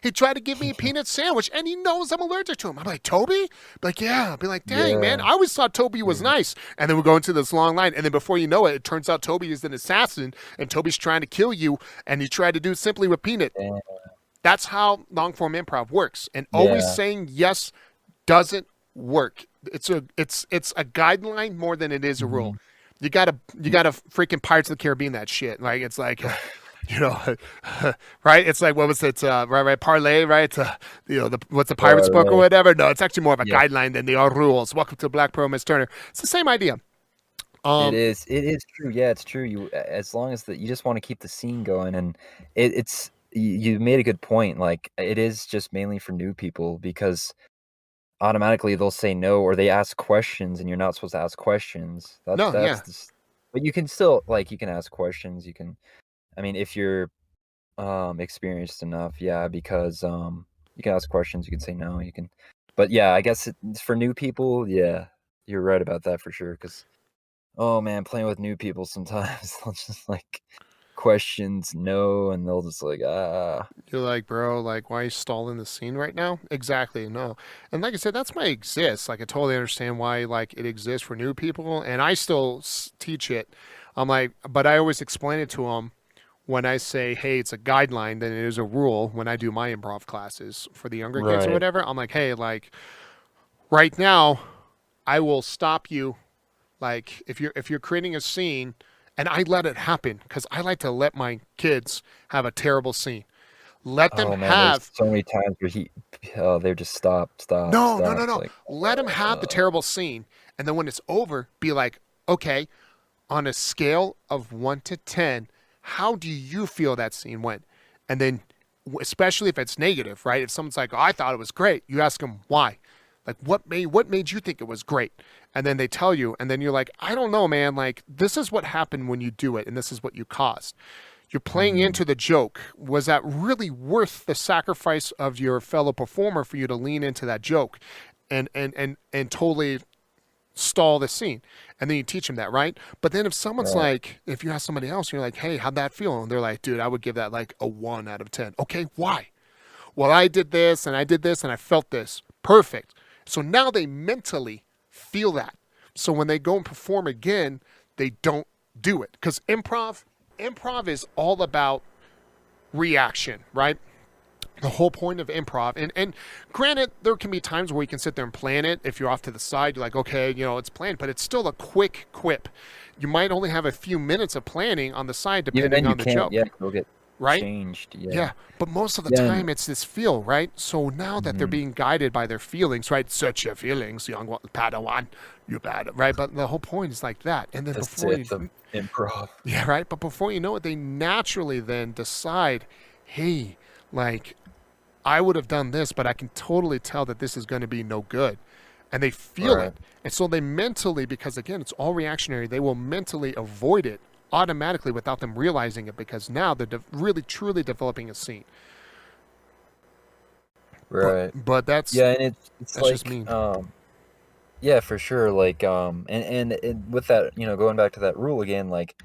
He tried to give me a peanut sandwich, and he knows I'm allergic to him. I'm like, Toby? Be like, yeah. I'd be like, dang, man, Yeah. I always thought Toby was nice. And then we go into this long line, and then before you know it, it turns out Toby is an assassin, and Toby's trying to kill you, and he tried to do it simply with peanut. Yeah. That's how long form improv works. And always Yeah. saying yes doesn't work. It's a guideline more than it is a rule. You gotta freaking Pirates of the Caribbean that shit. Like it's like you know, right? It's like what was it? Right, parlay, right? What's the Pirates book or Parlay. whatever? No, it's actually more of a Yeah. guideline than they are rules. Welcome to Black Pearl, Miss Turner. It's the same idea. It is true. Yeah, it's true. You as long as you just want to keep the scene going, and it's you made a good point. Like it is just mainly for new people because automatically they'll say no or they ask questions, and you're not supposed to ask questions. No, yeah. But you can still you can ask questions. You can, I mean, if you're experienced enough, yeah, because you can ask questions. You can say no. You can, but yeah, I guess it's for new people. Yeah, you're right about that for sure. Because oh man, playing with new people sometimes they'll just questions no, and they'll just You're like, bro, like, why are you stalling the scene right now? Exactly, no. And like I said, that's why it exists. Like, I totally understand why, like, it exists for new people, and I still teach it. I'm like, but I always explain it to them when I say, hey, it's a guideline, then it is a rule when I do my improv classes for the younger kids or Right. whatever. I'm like, hey, like, right now, I will stop you. Like, if you're creating a scene, and I let it happen because I like to let my kids have a terrible scene. Let them oh man, have. there's so many times where they're just stop. No. Like, Let them have the terrible scene, and then when it's over, be like, okay, on a scale of 1 to 10, how do you feel that scene went? And then, especially if it's negative, right? If someone's like, oh, I thought it was great, you ask them why. Like, what made you think it was great? And then they tell you, and then you're like, I don't know, man. Like, this is what happened when you do it, and this is what you caused. You're playing into the joke. Was that really worth the sacrifice of your fellow performer for you to lean into that joke and totally stall the scene? And then you teach them that, right? But then if someone's like, if you ask somebody else, you're like, hey, how'd that feel? And they're like, dude, I would give that like a 1 out of 10. Okay, why? Well, I did this, and I did this, and I felt this. Perfect. So now they mentally feel that. So when they go and perform again, they don't do it. Because improv is all about reaction, right? The whole point of improv, and granted, there can be times where you can sit there and plan it. If you're off to the side, you're like, okay, it's planned, but it's still a quick quip. You might only have a few minutes of planning on the side even depending then you on the can't. joke. Yeah, you'll get right? changed. Yeah. Yeah. But most of the Yeah. time it's this feel, right? So now that they're Mhm. being guided by their feelings, right? Search your feelings, young Padawan, you bad, right? But the whole point is like that. And then That's before it. The improv. yeah, right. But before you know it, they naturally then decide, hey, like, I would have done this, but I can totally tell that this is going to be no good. And they feel Right. it. And so they mentally, because again, it's all reactionary, they will mentally avoid it automatically without them realizing it because now they're really, truly developing a scene. Right. But that's, Yeah, and it's that's just mean. yeah, for sure. Like and with that, going back to that rule again, like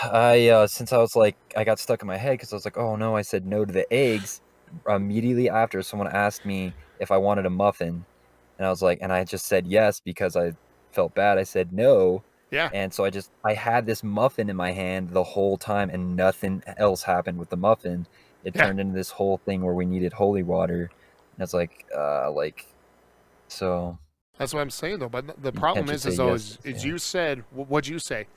I since I was like I got stuck in my head because I was like, oh no, I said no to the eggs immediately after someone asked me if I wanted a muffin, and I was like, and I just said yes because I felt bad. I said no, Yeah. and so I had this muffin in my hand the whole time, and nothing else happened with the muffin. It Yeah. turned into this whole thing where we needed holy water, and it's like so. That's what I'm saying though. But the You problem can't is, just say yes, is yeah. you said, what'd you say?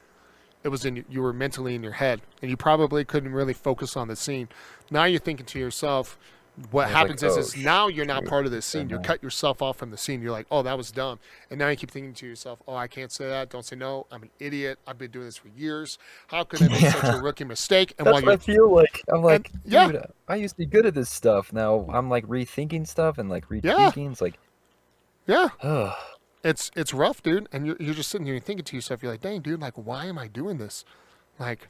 It was you were mentally in your head, and you probably couldn't really focus on the scene. Now you're thinking to yourself, what I was like, happens "Oh, is now you're not shoot, part of the I scene. said You no." cut yourself off from the scene. You're like, oh, that was dumb. And now you keep thinking to yourself, oh, I can't say that. Don't say no. I'm an idiot. I've been doing this for years. How could I make such a Yeah. rookie mistake? And That's while what I you're feel like. I'm like, yeah. dude, I used to be good at this stuff. Now I'm like rethinking stuff and like Yeah. retweaking. It's like, yeah, ugh. it's rough, dude. And you're just sitting here and thinking to yourself, you're like, dang, dude, like, why am I doing this? Like,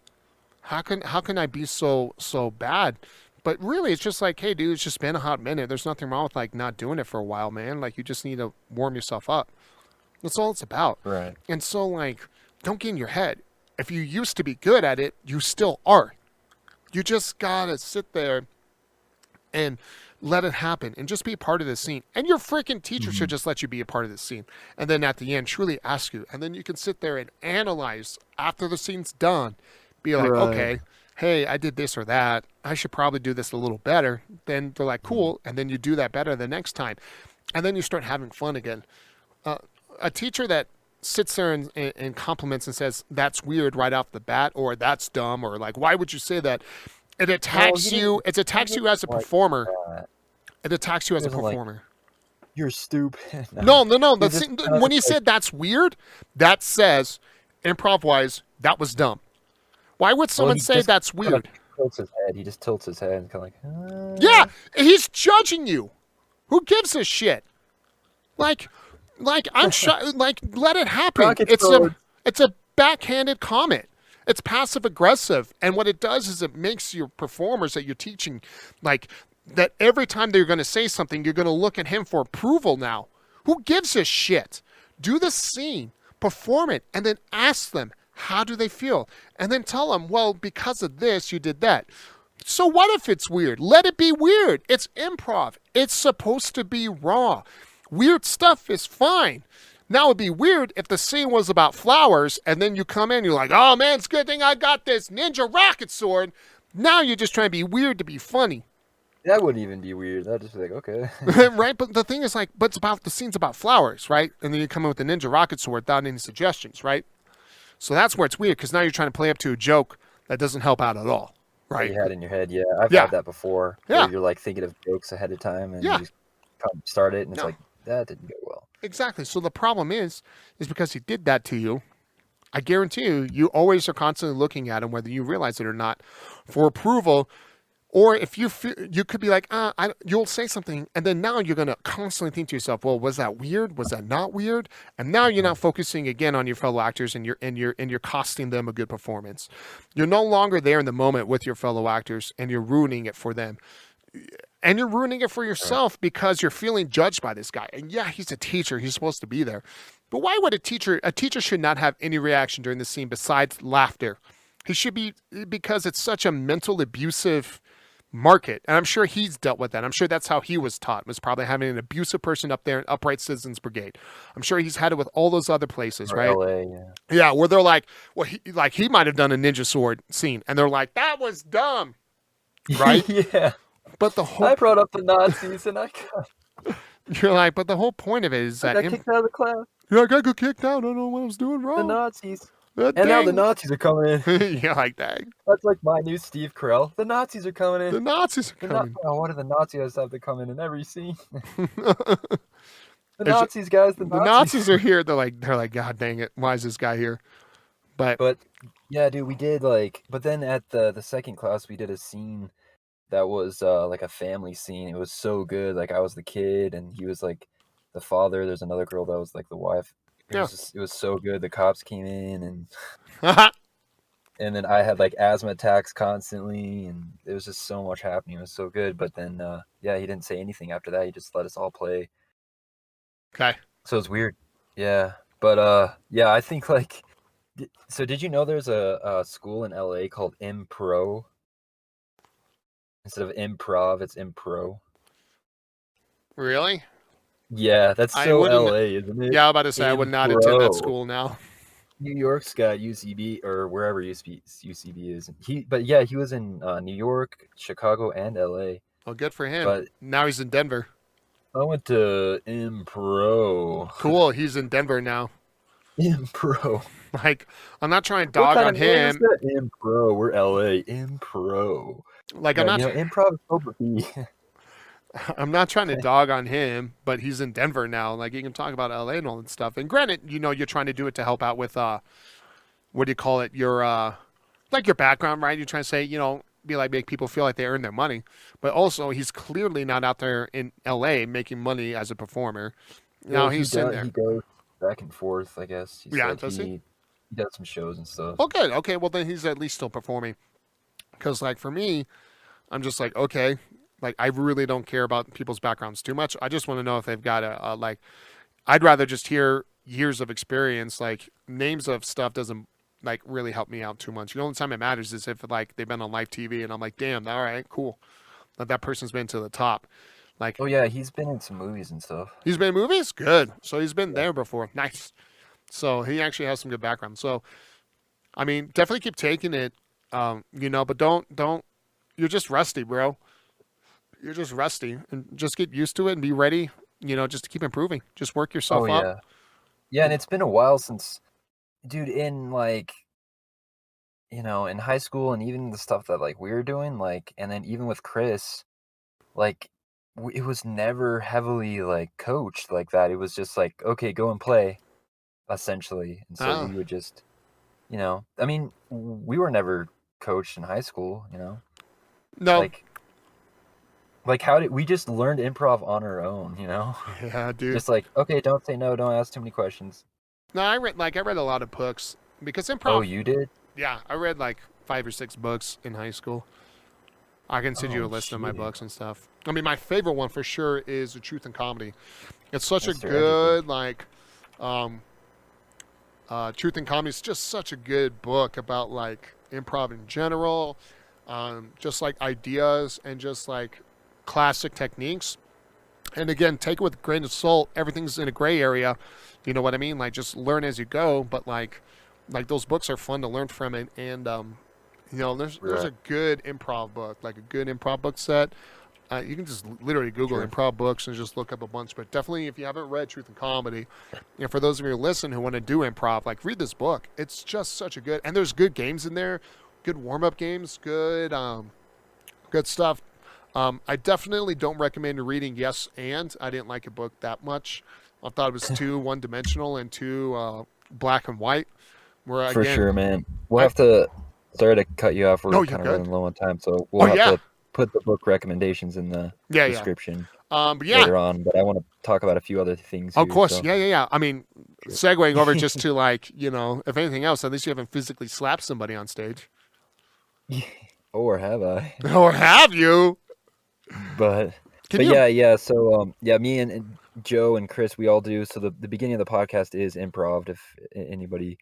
how can I be so bad? But really, it's just like, hey, dude, it's just been a hot minute. There's nothing wrong with like not doing it for a while, man. Like, you just need to warm yourself up. That's all it's about. Right. And so, like, don't get in your head. If you used to be good at it, you still are. You just gotta sit there and let it happen and just be part of the scene. And your freaking teacher should just let you be a part of the scene. And then at the end, truly ask you. And then you can sit there and analyze after the scene's done. Be like, Right. okay, hey, I did this or that. I should probably do this a little better. Then they're like, cool. And then you do that better the next time. And then you start having fun again. A teacher that sits there and compliments and says, that's weird right off the bat, or that's dumb, or like, why would you say that? It attacks he you. It attacks you as a like performer. that. It attacks you as a doesn't like- performer. You're stupid. No. He That's, just when he like- said that's weird, that says, improv-wise, that was dumb. Why would someone he say just that's kinda weird? tilts his head. He just tilts his head and kind of like, Yeah, he's judging you. Who gives a shit? Like I'm like let it happen. Rocket It's a backhanded comment. It's passive aggressive, and what it does is it makes your performers that you're teaching like that every time they're going to say something, you're going to look at him for approval now. Who gives a shit? Do the scene, perform it, and then ask them, how do they feel? And then tell them, well, because of this, you did that. So what if it's weird? Let it be weird. It's improv. It's supposed to be raw. Weird stuff is fine. Now it'd be weird if the scene was about flowers and then you come in, you're like, oh man, it's a good thing I got this ninja rocket sword. Now you're just trying to be weird to be funny. that wouldn't even be weird. That'd just be like, okay. Right? But the thing is like, but the scene's about flowers, right? And then you come in with the ninja rocket sword without any suggestions, right? So that's where it's weird because now you're trying to play up to a joke that doesn't help out at all, right? You had in your head, yeah. I've Yeah. had that before. Yeah. Where you're like thinking of jokes ahead of time and Yeah. you just start it and it's No. like, that didn't go well. Exactly. So the problem is because he did that to you. I guarantee you always are constantly looking at him, whether you realize it or not, for approval. Or if you feel, you could be like, you'll say something, and then now you're gonna constantly think to yourself, well, was that weird? Was that not weird? And now you're not focusing again on your fellow actors, and you're costing them a good performance. You're no longer there in the moment with your fellow actors, and you're ruining it for them. And you're ruining it for yourself because you're feeling judged by this guy. And yeah, he's a teacher. He's supposed to be there. But why would a teacher should not have any reaction during the scene besides laughter. He should be, because it's such a mental abusive market. And I'm sure he's dealt with that. I'm sure that's how he was taught, was probably having an abusive person up there in Upright Citizens Brigade. I'm sure he's had it with all those other places, Or right? LA, yeah. Yeah, where they're like, well, he might have done a ninja sword scene. And they're like, that was dumb. Right? Yeah. But the whole I brought up the Nazis and I You're like, but the whole point of it is that got kicked out of the class. I got kicked out. I don't know what I was doing The wrong. Nazis. The And now the dang- Nazis are coming in. yeah, like that. That's like my new Steve Carell. The Nazis are coming The in. Nazis are coming. Oh, what do the Nazis have to come in every scene? The It's- Nazis, guys. The The Nazis. Nazis are here. They're like, God dang it, why is this guy here? But But yeah, dude, we did like. But then at the second class, we did a scene that was like a family scene. It was so good. Like I was the kid, and he was like the father. There's another girl that was like the wife. It was so good. The cops came in, and then I had like asthma attacks constantly, and it was just so much happening. It was so good. But then yeah, he didn't say anything after that. He just let us all play. okay, So it's weird. Yeah. But yeah, I think like. So did you know there's a school in LA called Impro? Instead of improv, it's Impro. really? Yeah, that's I so wouldn't- LA, isn't it? Yeah, I'm about to say I would not attend that Impro. school now. New York's got UCB or wherever UCB is. But yeah, he was in New York, Chicago, and LA. Well, good for him. But Now he's in Denver. I went to Impro. Cool, he's in Denver now. Impro. Like, I'm not trying to What dog kind on of name is him. that? Impro. We're LA. Impro. Like, Yeah, I'm not. you know, improv is so pretty. I'm not trying to dog on him, but he's in Denver now. Like, you can talk about LA and all that stuff. And granted, you know, you're trying to do it to help out with what do you call it? Your like your background, right? You're trying to say, you know, make people feel like they earn their money. But also, he's clearly not out there in LA making money as a performer. Now Well, he's in there. He goes back and forth, I guess. He Yeah, said does he? he does some shows and stuff. Oh, good. Okay, well then he's at least still performing. Because like for me, I'm just like, okay, like I really don't care about people's backgrounds too much. I just want to know if they've got a like. I'd rather just hear years of experience. Like names of stuff doesn't like really help me out too much. The only time it matters is if like they've been on live TV and I'm like, damn, all right, cool. That person's been to the top. Like Oh yeah, he's been in some movies and stuff. he's been in movies, good. So he's been there before, nice. So he actually has some good background. So, I mean, definitely keep taking it, you know, but don't. You're just rusty, bro. You're just rusty, and just get used to it and be ready. You know, just to keep improving. Just work yourself Oh up. yeah. Yeah, and it's been a while since, dude, in like, you know, in high school and even the stuff that like we were doing, like, and then even with Chris, like, it was never heavily like coached like that. It was just like, okay, go and play, essentially. And so Ah. we would just, you know, I mean, we were never coached in high school, you know, No, like how did we just learned improv on our own, you know? yeah, dude. Just like, okay, don't say no, don't ask too many questions. No, I read a lot of books because improv. Oh, you did? Yeah, I read like 5 or 6 books in high school. I can send you a Oh, list of my shit. books and stuff. I mean, my favorite one for sure is The Truth in Comedy. It's such Mr. a good like, Truth in Comedy is just such a good book about like improv in general, just like ideas and just like classic techniques. And again, take it with a grain of salt. Everything's in a gray area. You know what I mean? Like just learn as you go. But like those books are fun to learn from, and you know, there's a Right. good improv book, like a good improv book set. You can just literally Google Sure. improv books and just look up a bunch. But definitely, if you haven't read Truth in Comedy, and for those of you who listen who want to do improv, like read this book. It's just such a good, and there's good games in there, good warm up games, good stuff. I definitely don't recommend reading Yes and. I didn't like a book that much. I thought it was too one dimensional and too black and white. Where For again, sure, man. We'll I- have to. Sorry to cut you off. We're No, you're kind of good. running low on time, so we'll Oh, have yeah. to put the book recommendations in the yeah. description But yeah, later on. But I want to talk about a few other things. of here, course, so- yeah. I mean, segueing over just to like, you know, if anything else, at least you haven't physically slapped somebody on stage, Or have I? or have you? But Can but you? yeah. So yeah, me and Joe and Chris, we all do. So the beginning of the podcast is improv. If anybody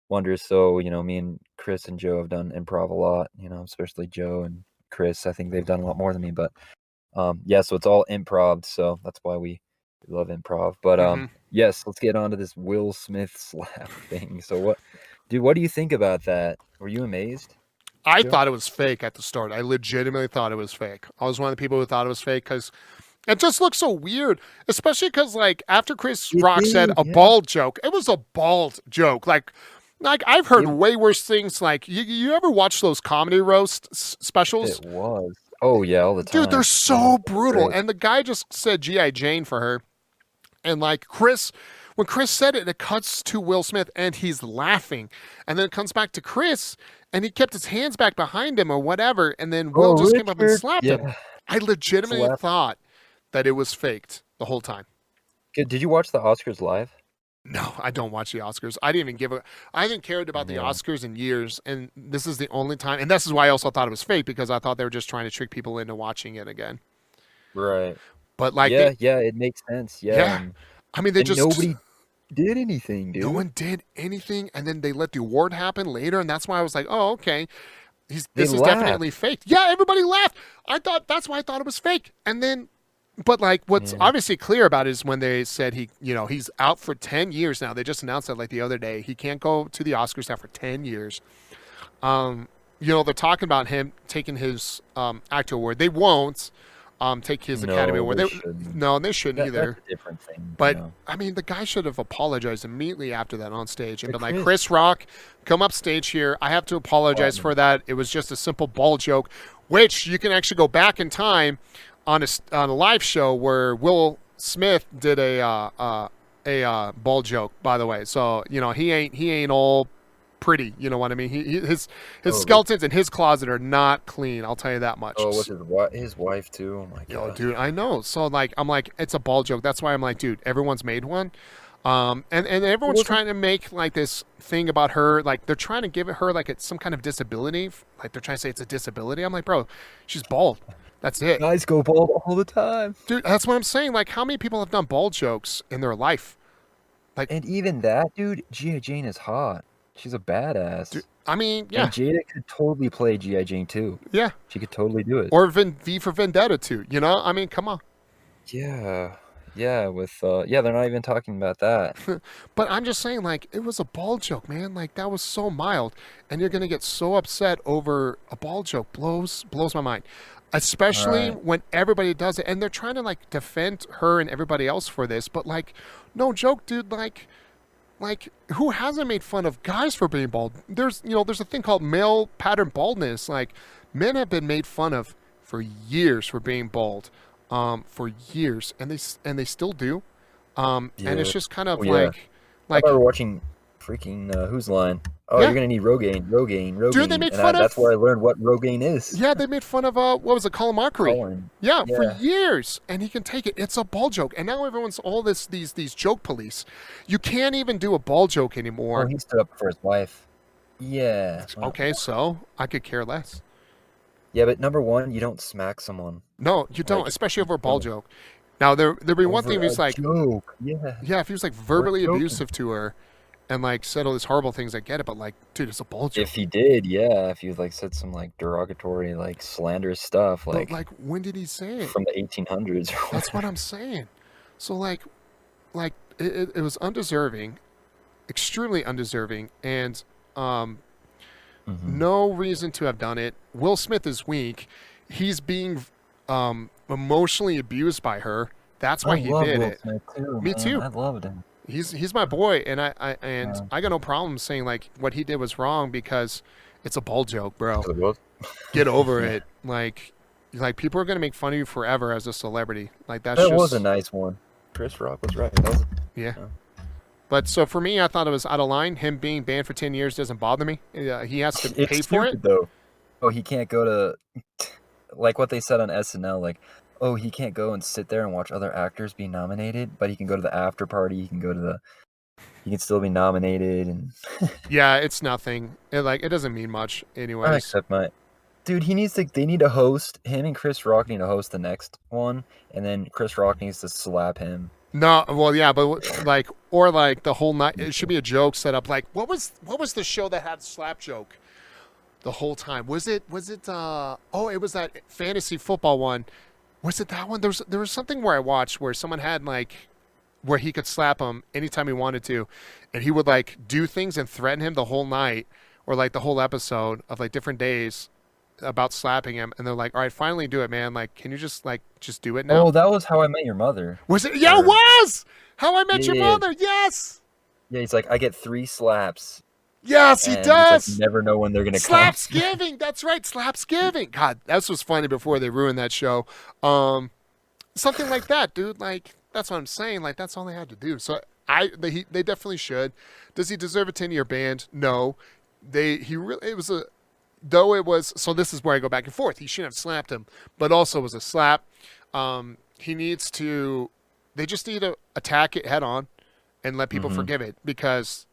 wonders, so you know, me and Chris and Joe have done improv a lot. You know, especially Joe and Chris. I think they've done a lot more than me. But yeah, so it's all improv. So that's why we love improv. But Mhm. yes, let's get on to this Will Smith slap thing. So what do you think about that? Were you amazed? I Joe? thought it was fake at the start. I legitimately thought it was fake. I was one of the people who thought it was fake because it just looks so weird, especially because like after Chris It Rock said did, a yeah. bald joke, it was a bald joke. Like Like I've heard It- way worse things. Like you ever watch those comedy roast specials? It was. Oh yeah, all the time. Dude, they're so They're brutal. great. And the guy just said G.I. Jane for her. And like when Chris said it, it cuts to Will Smith and he's laughing. And then it comes back to Chris and he kept his hands back behind him or whatever. And then Will just came up and Richard. slapped him. Yeah. I legitimately Slap. thought that it was faked the whole time. Did you watch the Oscars live? No, I don't watch the Oscars. I haven't cared about the Yeah. Oscars in years, and this is the only time. And this is why I also thought it was fake because I thought they were just trying to trick people into watching it again. Right. But like, Yeah, it makes sense. Yeah. Yeah. and- I mean, they and just nobody did anything, dude. no one did anything, and then they let the award happen later, and that's why I was like, oh, okay, They this is laughed. definitely fake. Yeah, everybody laughed. That's why I thought it was fake, and then. But like, what's Yeah. obviously clear about it is when they said he's out for 10 years now. They just announced that like the other day. He can't go to the Oscars now for 10 years. They're talking about him taking his actor award. They won't take his Academy Award. They shouldn't. No, they shouldn't either. That's a different thing. But you know. I mean, the guy should have apologized immediately after that on stage and But been like, "Chris Rock, come up stage here. I have to apologize for that. It was just a simple ball joke." Which you can actually go back in time on a live show where Will Smith did a ball joke. By the way, so he ain't all pretty. You know what I mean? His skeletons in his closet are not clean. I'll tell you that much. Oh, what's his wife too? Oh my Yo, god. dude, I know. So like, I'm like, it's a ball joke. That's why I'm like, dude, everyone's made one. And everyone's trying to make like this thing about her, like they're trying to give her like it's some kind of disability. Like they're trying to say it's a disability. I'm like, bro, she's bald. That's it. Guys go bald all the time. Dude, that's what I'm saying. Like, how many people have done bald jokes in their life? And even that, dude, G.I. Jane is hot. She's a badass. Dude, I mean, yeah, And Jada could totally play G.I. Jane too. yeah. She could totally do it. Or V for Vendetta too. I mean, come on. Yeah. Yeah, they're not even talking about that. But I'm just saying, like, it was a ball joke, man. Like, that was so mild, and you're gonna get so upset over a ball joke. Blows my mind, especially Right. when everybody does it, and they're trying to like defend her and everybody else for this. But like, no joke, dude. Like, who hasn't made fun of guys for being bald? There's a thing called male pattern baldness. Like, men have been made fun of for years for being bald. For years, and they still do, and it's Yeah. just kind of Oh, yeah. I remember watching freaking Who's Line. Oh, Yeah. you're gonna need Rogaine. Dude, they made and fun that's of- where I learned what Rogaine is. yeah, they made fun of what was it, Colin Mockery? Colin. Yeah, for Yeah. years, and he can take it. It's a ball joke, and now everyone's all these joke police. You can't even do a ball joke Oh, anymore. he stood up for his wife. Yeah. Well, Okay, so I could care less. Yeah, but number one, you don't smack someone. No, you don't, Like, especially over a ball don't. joke. Now there'd be one over thing if he's a like, joke. Yeah. yeah, if he was like verbally joking. abusive to her, and like said all these horrible things, I get it. But like, dude, it's a ball joke. If he did, yeah. If you like said some like derogatory, like slanderous stuff, But like like, when did he say it? from the 1800s or That's whatever. what I'm saying. So like it was undeserving, extremely undeserving, and Mhm. no reason to have done it. Will Smith is weak. He's being emotionally abused by her. That's why I he love did Will it. Smith too, Me man. too. I loved him. He's my boy, and I Yeah. got no problem saying like what he did was wrong because it's a ball joke, bro. For the book. Get over Yeah. it. Like people are gonna make fun of you forever as a celebrity. Like that's That just was a nice one. Chris Rock was right. That was, yeah. Yeah. But so for me, I thought it was out of line. Him being banned for 10 years doesn't bother me. He has to it's pay for stupid, it. though. Oh, he can't go to like what they said on SNL, like, oh, he can't go and sit there and watch other actors be nominated, but he can go to the after party. He can still be nominated, and Yeah, it's nothing. It doesn't mean much I anyways. accept my. Dude, they need to host him and Chris Rock need to host the next one, and then Chris Rock needs to slap him. No, well, yeah, but like, or like the whole night, it should be a joke set up. Like, what was the show that had slap joke the whole time? Was it, oh, it was that fantasy football one. Was it that one? There was something where I watched where someone had like, where he could slap him anytime he wanted to, and he would like do things and threaten him the whole night or like the whole episode of like different days about slapping him, and they're like, all right, finally do it, man. Like, can you just do it now? Oh, that was How I Met Your Mother. Was it? Yeah, it Or- was. How I Met Your Yeah. Mother. Yes. Yeah, he's like, I get 3 slaps Yes, he and does. It's like you never know when they're gonna come. Slapsgiving. That's right, Slapsgiving. God, that was funny before they ruined that show. Something like that, dude. Like that's what I'm saying. Like that's all they had to do. So they definitely should. Does he deserve a 10-year ban? No. It was a though it was. So this is where I go back and forth. He shouldn't have slapped him, but also it was a slap. He needs to. They just need to attack it head on and let people forgive it because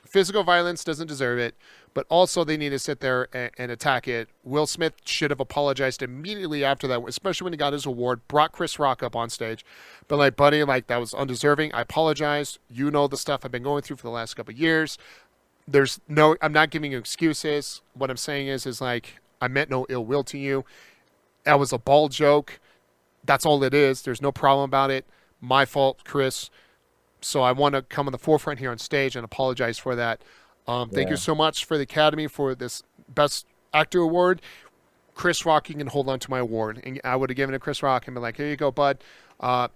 physical violence doesn't deserve it, but also they need to sit there and attack it. Will Smith should have apologized immediately after that, especially when he got his award, brought Chris Rock up on stage. But like, buddy, like that was undeserving. I apologize. You know the stuff I've been going through for the last couple of years. I'm not giving you excuses. What I'm saying is like, I meant no ill will to you. That was a ball joke. That's all it is. There's no problem about it. My fault, Chris. So I want to come on the forefront here on stage and apologize for that. Thank you so much for the Academy for this Best Actor Award. Chris Rock, you can hold on to my award. And I would have given it to Chris Rock and been like, here you go, bud.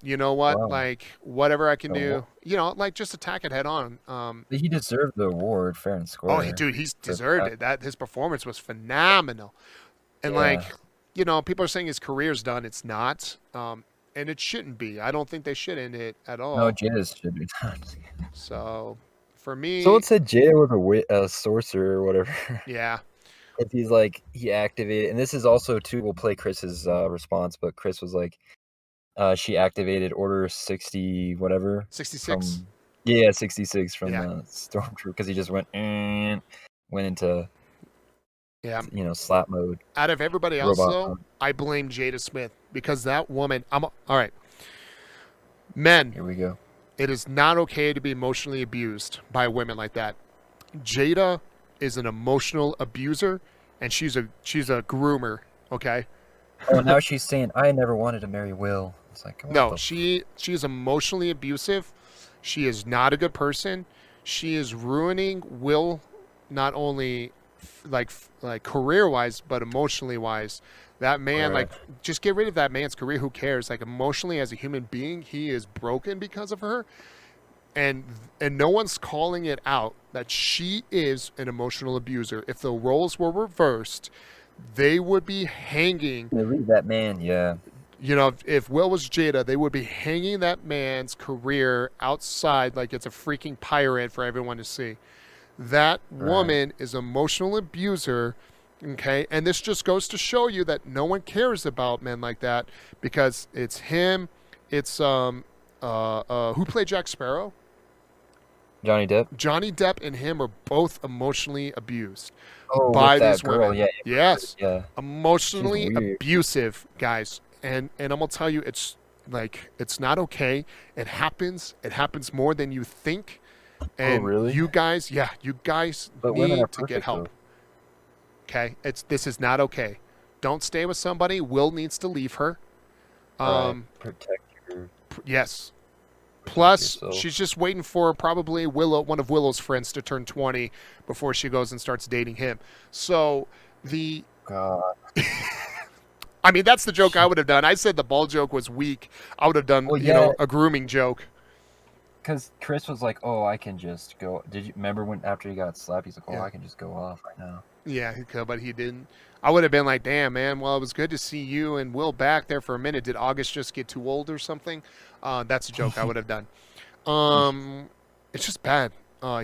You know what? Wow. Like, whatever I can do, you know, like just attack it head on. He deserved the award, fair and square. Oh, dude, he's deserved it. His performance was phenomenal. And like, you know, people are saying his career's done. It's not. And it shouldn't be. I don't think they should end it at all. No, Jada should be done. So, for me... Someone said Jada was a sorcerer or whatever. Yeah. If he's like, he activated... And this is also, too, we'll play Chris's response, but Chris was like, she activated Order 60 whatever. 66. 66 from the Stormtrooper, because he just went into... Yeah, you know, slap mode. Out of everybody else, though, I blame Jada Smith because that woman. All right, men. Here we go. It is not okay to be emotionally abused by women like that. Jada is an emotional abuser, and she's a groomer. Okay. Oh, now she's saying I never wanted to marry Will. It's like no, she is emotionally abusive. She is not a good person. She is ruining Will, not only like career wise but emotionally wise. That man, like, just get rid of that man's career. Who cares? Like, emotionally as a human being, he is broken because of her, and no one's calling it out that she is an emotional abuser. If the roles were reversed, they would be hanging that man. You know, if Will was Jada, they would be hanging that man's career outside like it's a freaking pirate for everyone to see. That woman is an emotional abuser, okay? And this just goes to show you that no one cares about men like that because it's him. It's who played Jack Sparrow? Johnny Depp. Johnny Depp and him are both emotionally abused by these women. Yeah, yes. Yeah. Emotionally abusive, guys. And I'm gonna tell you, it's like it's not okay. It happens. It happens more than you think. And really? you guys need to get help. Okay? This is not okay. Don't stay with somebody. Will needs to leave her. Protect her. Yes. Plus, she's just waiting for probably one of Willow's friends to turn 20 before she goes and starts dating him. So God. I mean, that's the joke I would have done. I said the ball joke was weak. I would have done, a grooming joke. Because Chris was like, "Oh, I can just go." Did you remember when after he got slapped? He's like, "Oh, I can just go off right now." Yeah, he could, but he didn't. I would have been like, "Damn, man. Well, it was good to see you and Will back there for a minute. Did August just get too old or something?" That's a joke I would have done. It's just bad.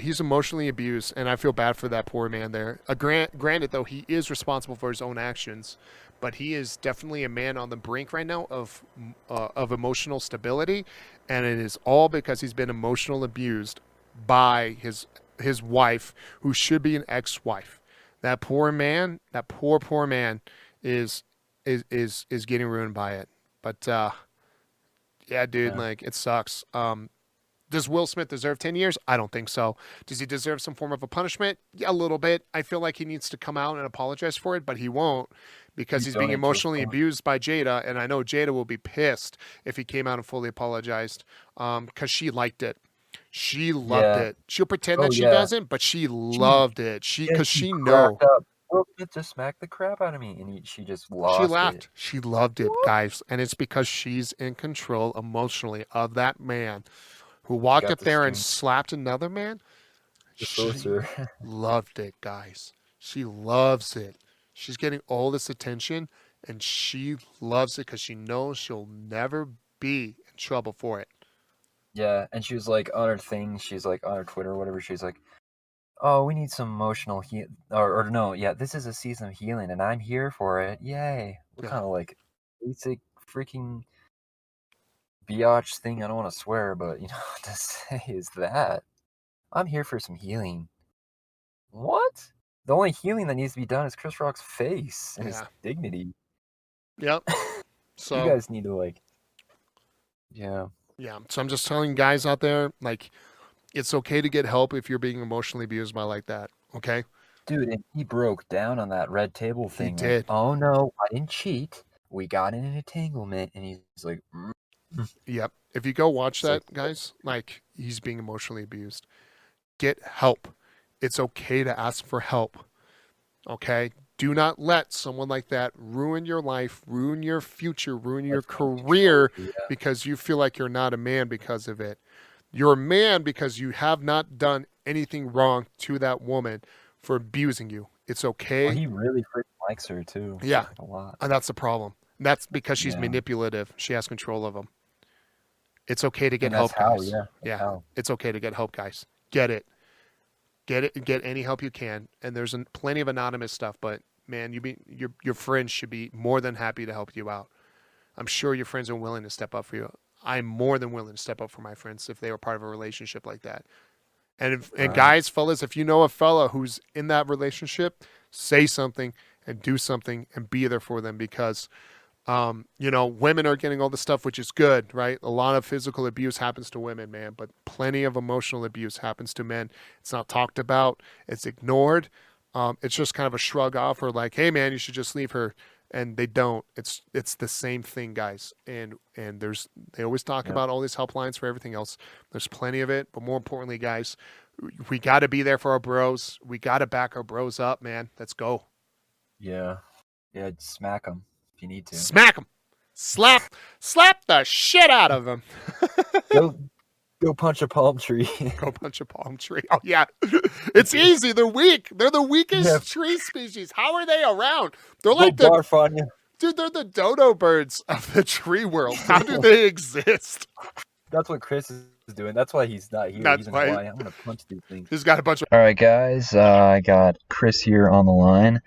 He's emotionally abused, and I feel bad for that poor man there. Granted, though, he is responsible for his own actions, but he is definitely a man on the brink right now of emotional stability, and it is all because he's been emotional abused by his wife, who should be an ex-wife. That poor man, poor man, is getting ruined by it. But yeah, dude, like it sucks. Does Will Smith deserve 10 years? I don't think so. Does he deserve some form of a punishment? Yeah, a little bit. I feel like he needs to come out and apologize for it, but he won't because he's being emotionally abused by Jada, and I know Jada will be pissed if he came out and fully apologized because she liked it. She loved it. She'll pretend that she doesn't, but she loved it. Because she knows. Will Smith just smacked the crap out of me, and she just lost. She laughed. It. She loved it, guys, and it's because she's in control emotionally of that man who walked up there and slapped another man. the sorcerer. Loved it, guys. She loves it. She's getting all this attention, and she loves it because she knows she'll never be in trouble for it. Yeah, and she was like on her thing. She's like on her Twitter or whatever. She's like, "Oh, we need some emotional or no, yeah, this is a season of healing, and I'm here for it. Yay!" What Yeah. kind of like basic freaking biatch thing? I don't want to swear, but you know what to say is that I'm here for some healing. What? The only healing that needs to be done is Chris Rock's face and his Yeah. dignity. Yep. You So guys need to like, yeah. yeah. So I'm just telling guys out there, like, it's okay to get help if you're being emotionally abused by like that. Okay. Dude, and he broke down on that red table thing. Like, did. oh no, I didn't cheat. We got in an entanglement, and he's like, Yep. If you go watch It's like- that, guys, like, he's being emotionally abused. Get help. It's okay to ask for help. Okay? Do not let someone like that ruin your life, ruin your future, ruin your career yeah. because you feel like you're not a man because of it. You're a man because you have not done anything wrong to that woman for abusing you. It's okay. Well, he really freaking likes her too. Yeah. Like, a lot. And that's the problem. That's because she's Yeah. manipulative. She has control of him. It's okay to get And help, that's how, guys. yeah. That's Yeah. how. It's okay to get help, guys. Get it. Get any help you can. And there's plenty of anonymous stuff, but man, your friends should be more than happy to help you out. I'm sure your friends are willing to step up for you. I'm more than willing to step up for my friends if they were part of a relationship like that. And Right. guys, fellas, if you know a fella who's in that relationship, say something and do something and be there for them because women are getting all the stuff, which is good, right? A lot of physical abuse happens to women, man, but plenty of emotional abuse happens to men. It's not talked about. It's ignored. It's just kind of a shrug off or like, hey, man, you should just leave her. And they don't. It's the same thing, guys. And they always talk Yeah. about all these helplines for everything else. There's plenty of it. But more importantly, guys, we got to be there for our bros. We got to back our bros up, man. Let's go. Yeah. Yeah, smack him if you need to. Smack them. Slap the shit out of them. Go punch a palm tree. Go punch a palm tree. Oh, yeah. It's easy. They're weak. They're the weakest Yeah. tree species. How are they around? They're Go like the barf on you. dude, they're the dodo birds of the tree world. How do they exist? That's what Chris is doing. That's why he's not here. That's He's in why- Hawaii. I'm gonna punch these things. He's got a bunch of All right, guys. I got Chris here on the line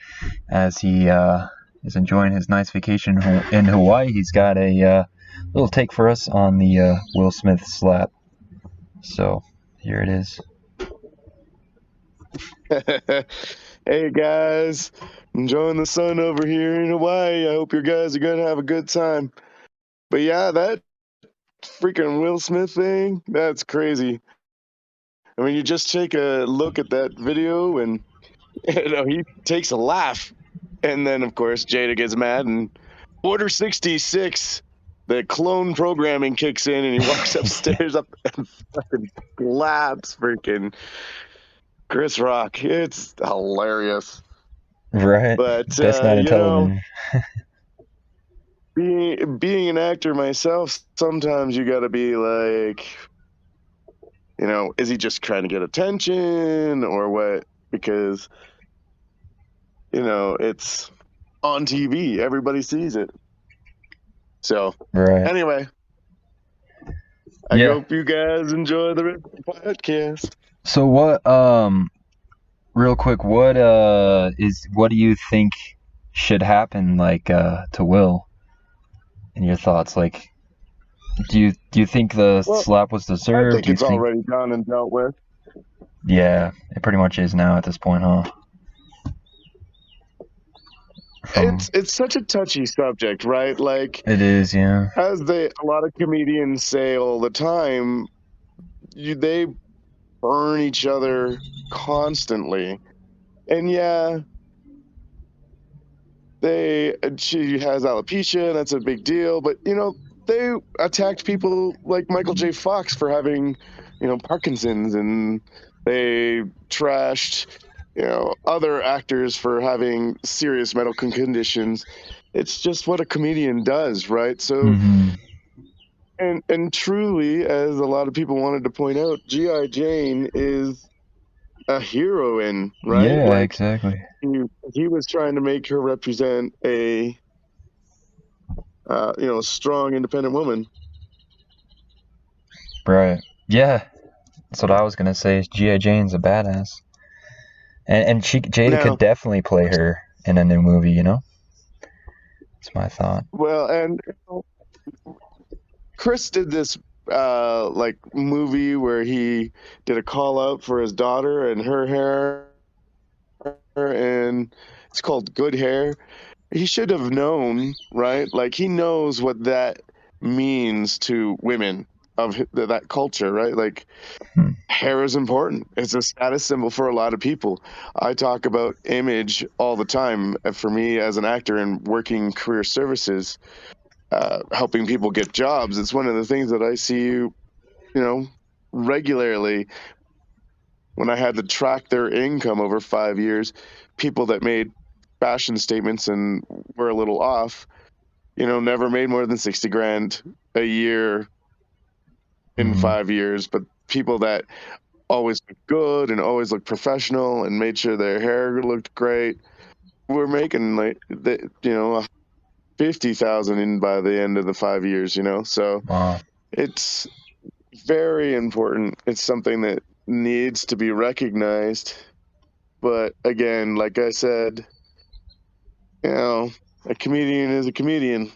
as he is enjoying his nice vacation in Hawaii. He's got a little take for us on the Will Smith slap. So here it is. Hey guys, enjoying the sun over here in Hawaii. I hope you guys are gonna have a good time. But yeah, that freaking Will Smith thing, that's crazy. I mean, you just take a look at that video and he takes a laugh. And then, of course, Jada gets mad and Order 66, the clone programming kicks in and he walks upstairs up and fucking slaps freaking Chris Rock. It's hilarious. Right. But, Best night in television. being an actor myself, sometimes you got to be like, is he just trying to get attention or what? Because, it's on TV. Everybody sees it. So, Right. anyway, I Yeah. hope you guys enjoy the rest of the podcast. So what? Real quick, what do you think should happen, like, to Will? In your thoughts, like, do you think the Well, slap was I deserved? think Do you it's already done and dealt with. Yeah, it pretty much is now at this point, huh? It's such a touchy subject, right? Like, It is, yeah. as a lot of comedians say all the time, they burn each other constantly. And yeah, she has alopecia, and that's a big deal. But they attacked people like Michael J. Fox for having, Parkinson's, and they trashed, other actors for having serious medical conditions. It's just what a comedian does, right? So. Mhm. And truly, as a lot of people wanted to point out, G.I. Jane is a heroine, right? Yeah, Like exactly. he was trying to make her represent a strong, independent woman. Right. Yeah. That's what I was gonna say. G.I. Jane's a badass, and Jada Now, could definitely play her in a new movie. That's my thought. well, and Chris did this like movie where he did a call out for his daughter and her hair, and it's called Good Hair. He should have known, right? Like he knows what that means to women of that culture, right? Like hair is important. It's a status symbol for a lot of people. I talk about image all the time. For me as an actor and working career services, helping people get jobs, it's one of the things that I see, regularly when I had to track their income over 5 years. People that made fashion statements and were a little off, never made more than 60 grand a year in 5 years, but people that always looked good and always looked professional and made sure their hair looked great were making like 50,000 in by the end of the 5 years. So Wow. it's very important. It's something that needs to be recognized. But again, like I said, a comedian is a comedian.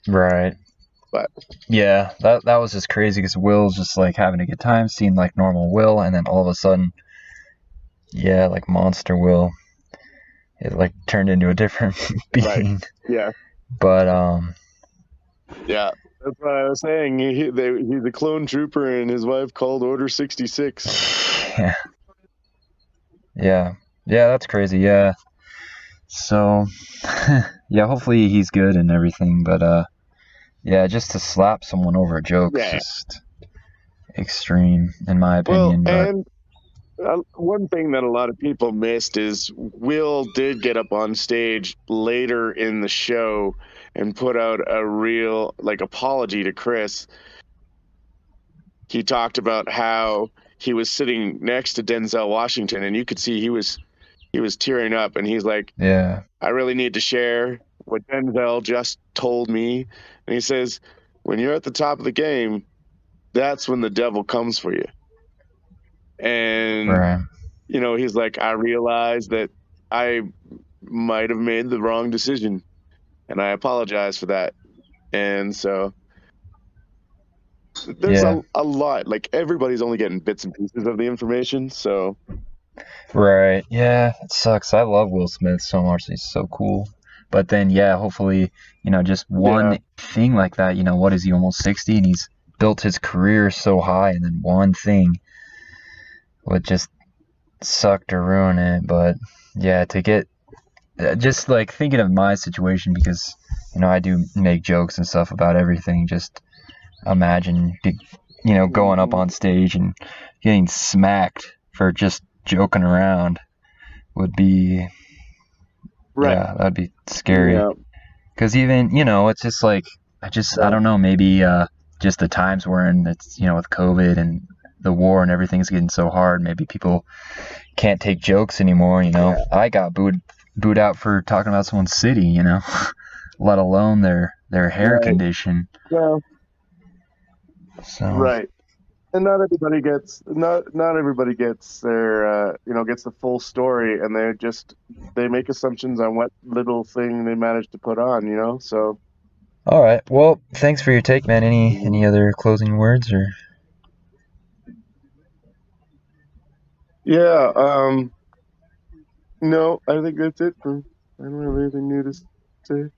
Right. But yeah, that was just crazy because Will's just like having a good time, seemed like normal Will, and then all of a sudden, yeah, like Monster Will, it like turned into a different being. Right. Yeah. But yeah, that's what I was saying. He's a clone trooper, and his wife called Order 66. yeah, yeah, that's crazy. Yeah. So, yeah, hopefully he's good and everything, but yeah, just to slap someone over a joke is just extreme, in my opinion. And one thing that a lot of people missed is Will did get up on stage later in the show and put out a real apology to Chris. He talked about how he was sitting next to Denzel Washington, and you could see he was tearing up, and he's like, yeah, I really need to share what Denzel just told me. And he says, when you're at the top of the game, that's when the devil comes for you. And, right. He's like, I realized that I might have made the wrong decision, and I apologize for that. And so there's a lot. Like, everybody's only getting bits and pieces of the information, so. Right. Yeah, it sucks. I love Will Smith so much. He's so cool. But then, yeah, hopefully, just one thing like that, what is he, almost 60? And he's built his career so high, and then one thing would just suck to ruin it. But, yeah, to get, just like thinking of my situation, because, I do make jokes and stuff about everything. Just imagine, going up on stage and getting smacked for just joking around would be that'd be scary. Because even it's just like I don't know, maybe just the times we're in, it's with COVID and the war and everything's getting so hard, maybe people can't take jokes anymore. I got booed out for talking about someone's city, let alone their hair condition. Yeah. So right. And not everybody gets their gets the full story, and they make assumptions on what little thing they manage to put on, so. All right. Well, thanks for your take, man. Any other closing words or? Yeah. No, I think that's it. I don't have anything new to say.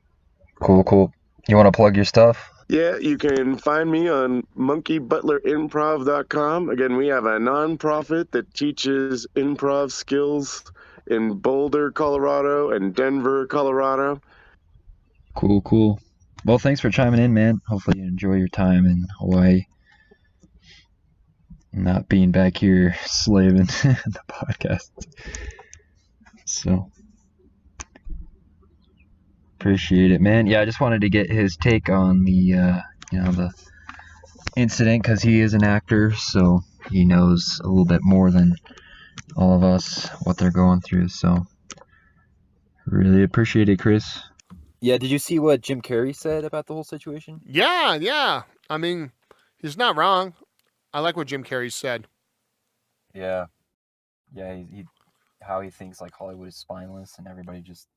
Cool. You want to plug your stuff? Yeah, you can find me on monkeybutlerinimprov.com. Again, we have a nonprofit that teaches improv skills in Boulder, Colorado, and Denver, Colorado. Cool. Well, thanks for chiming in, man. Hopefully you enjoy your time in Hawaii. Not being back here slaving the podcast. So, appreciate it, man. Yeah, I just wanted to get his take on the, the incident because he is an actor. So, he knows a little bit more than all of us what they're going through. So really appreciate it, Chris. Yeah, did you see what Jim Carrey said about the whole situation? Yeah. I mean, he's not wrong. I like what Jim Carrey said. Yeah, he how he thinks like Hollywood is spineless, and everybody just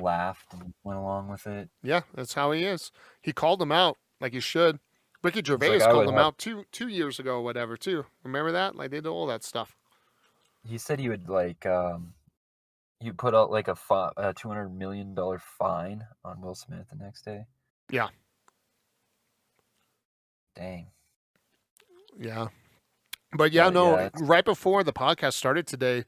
laughed and went along with it. Yeah, that's how he is. He called him out like he should. Ricky Gervais called him out 2 years ago or whatever too. Remember that? Like they did all that stuff. He said he would like he put out like a $200 million fine on Will Smith the next day. Yeah. Dang. Yeah. But right before the podcast started today,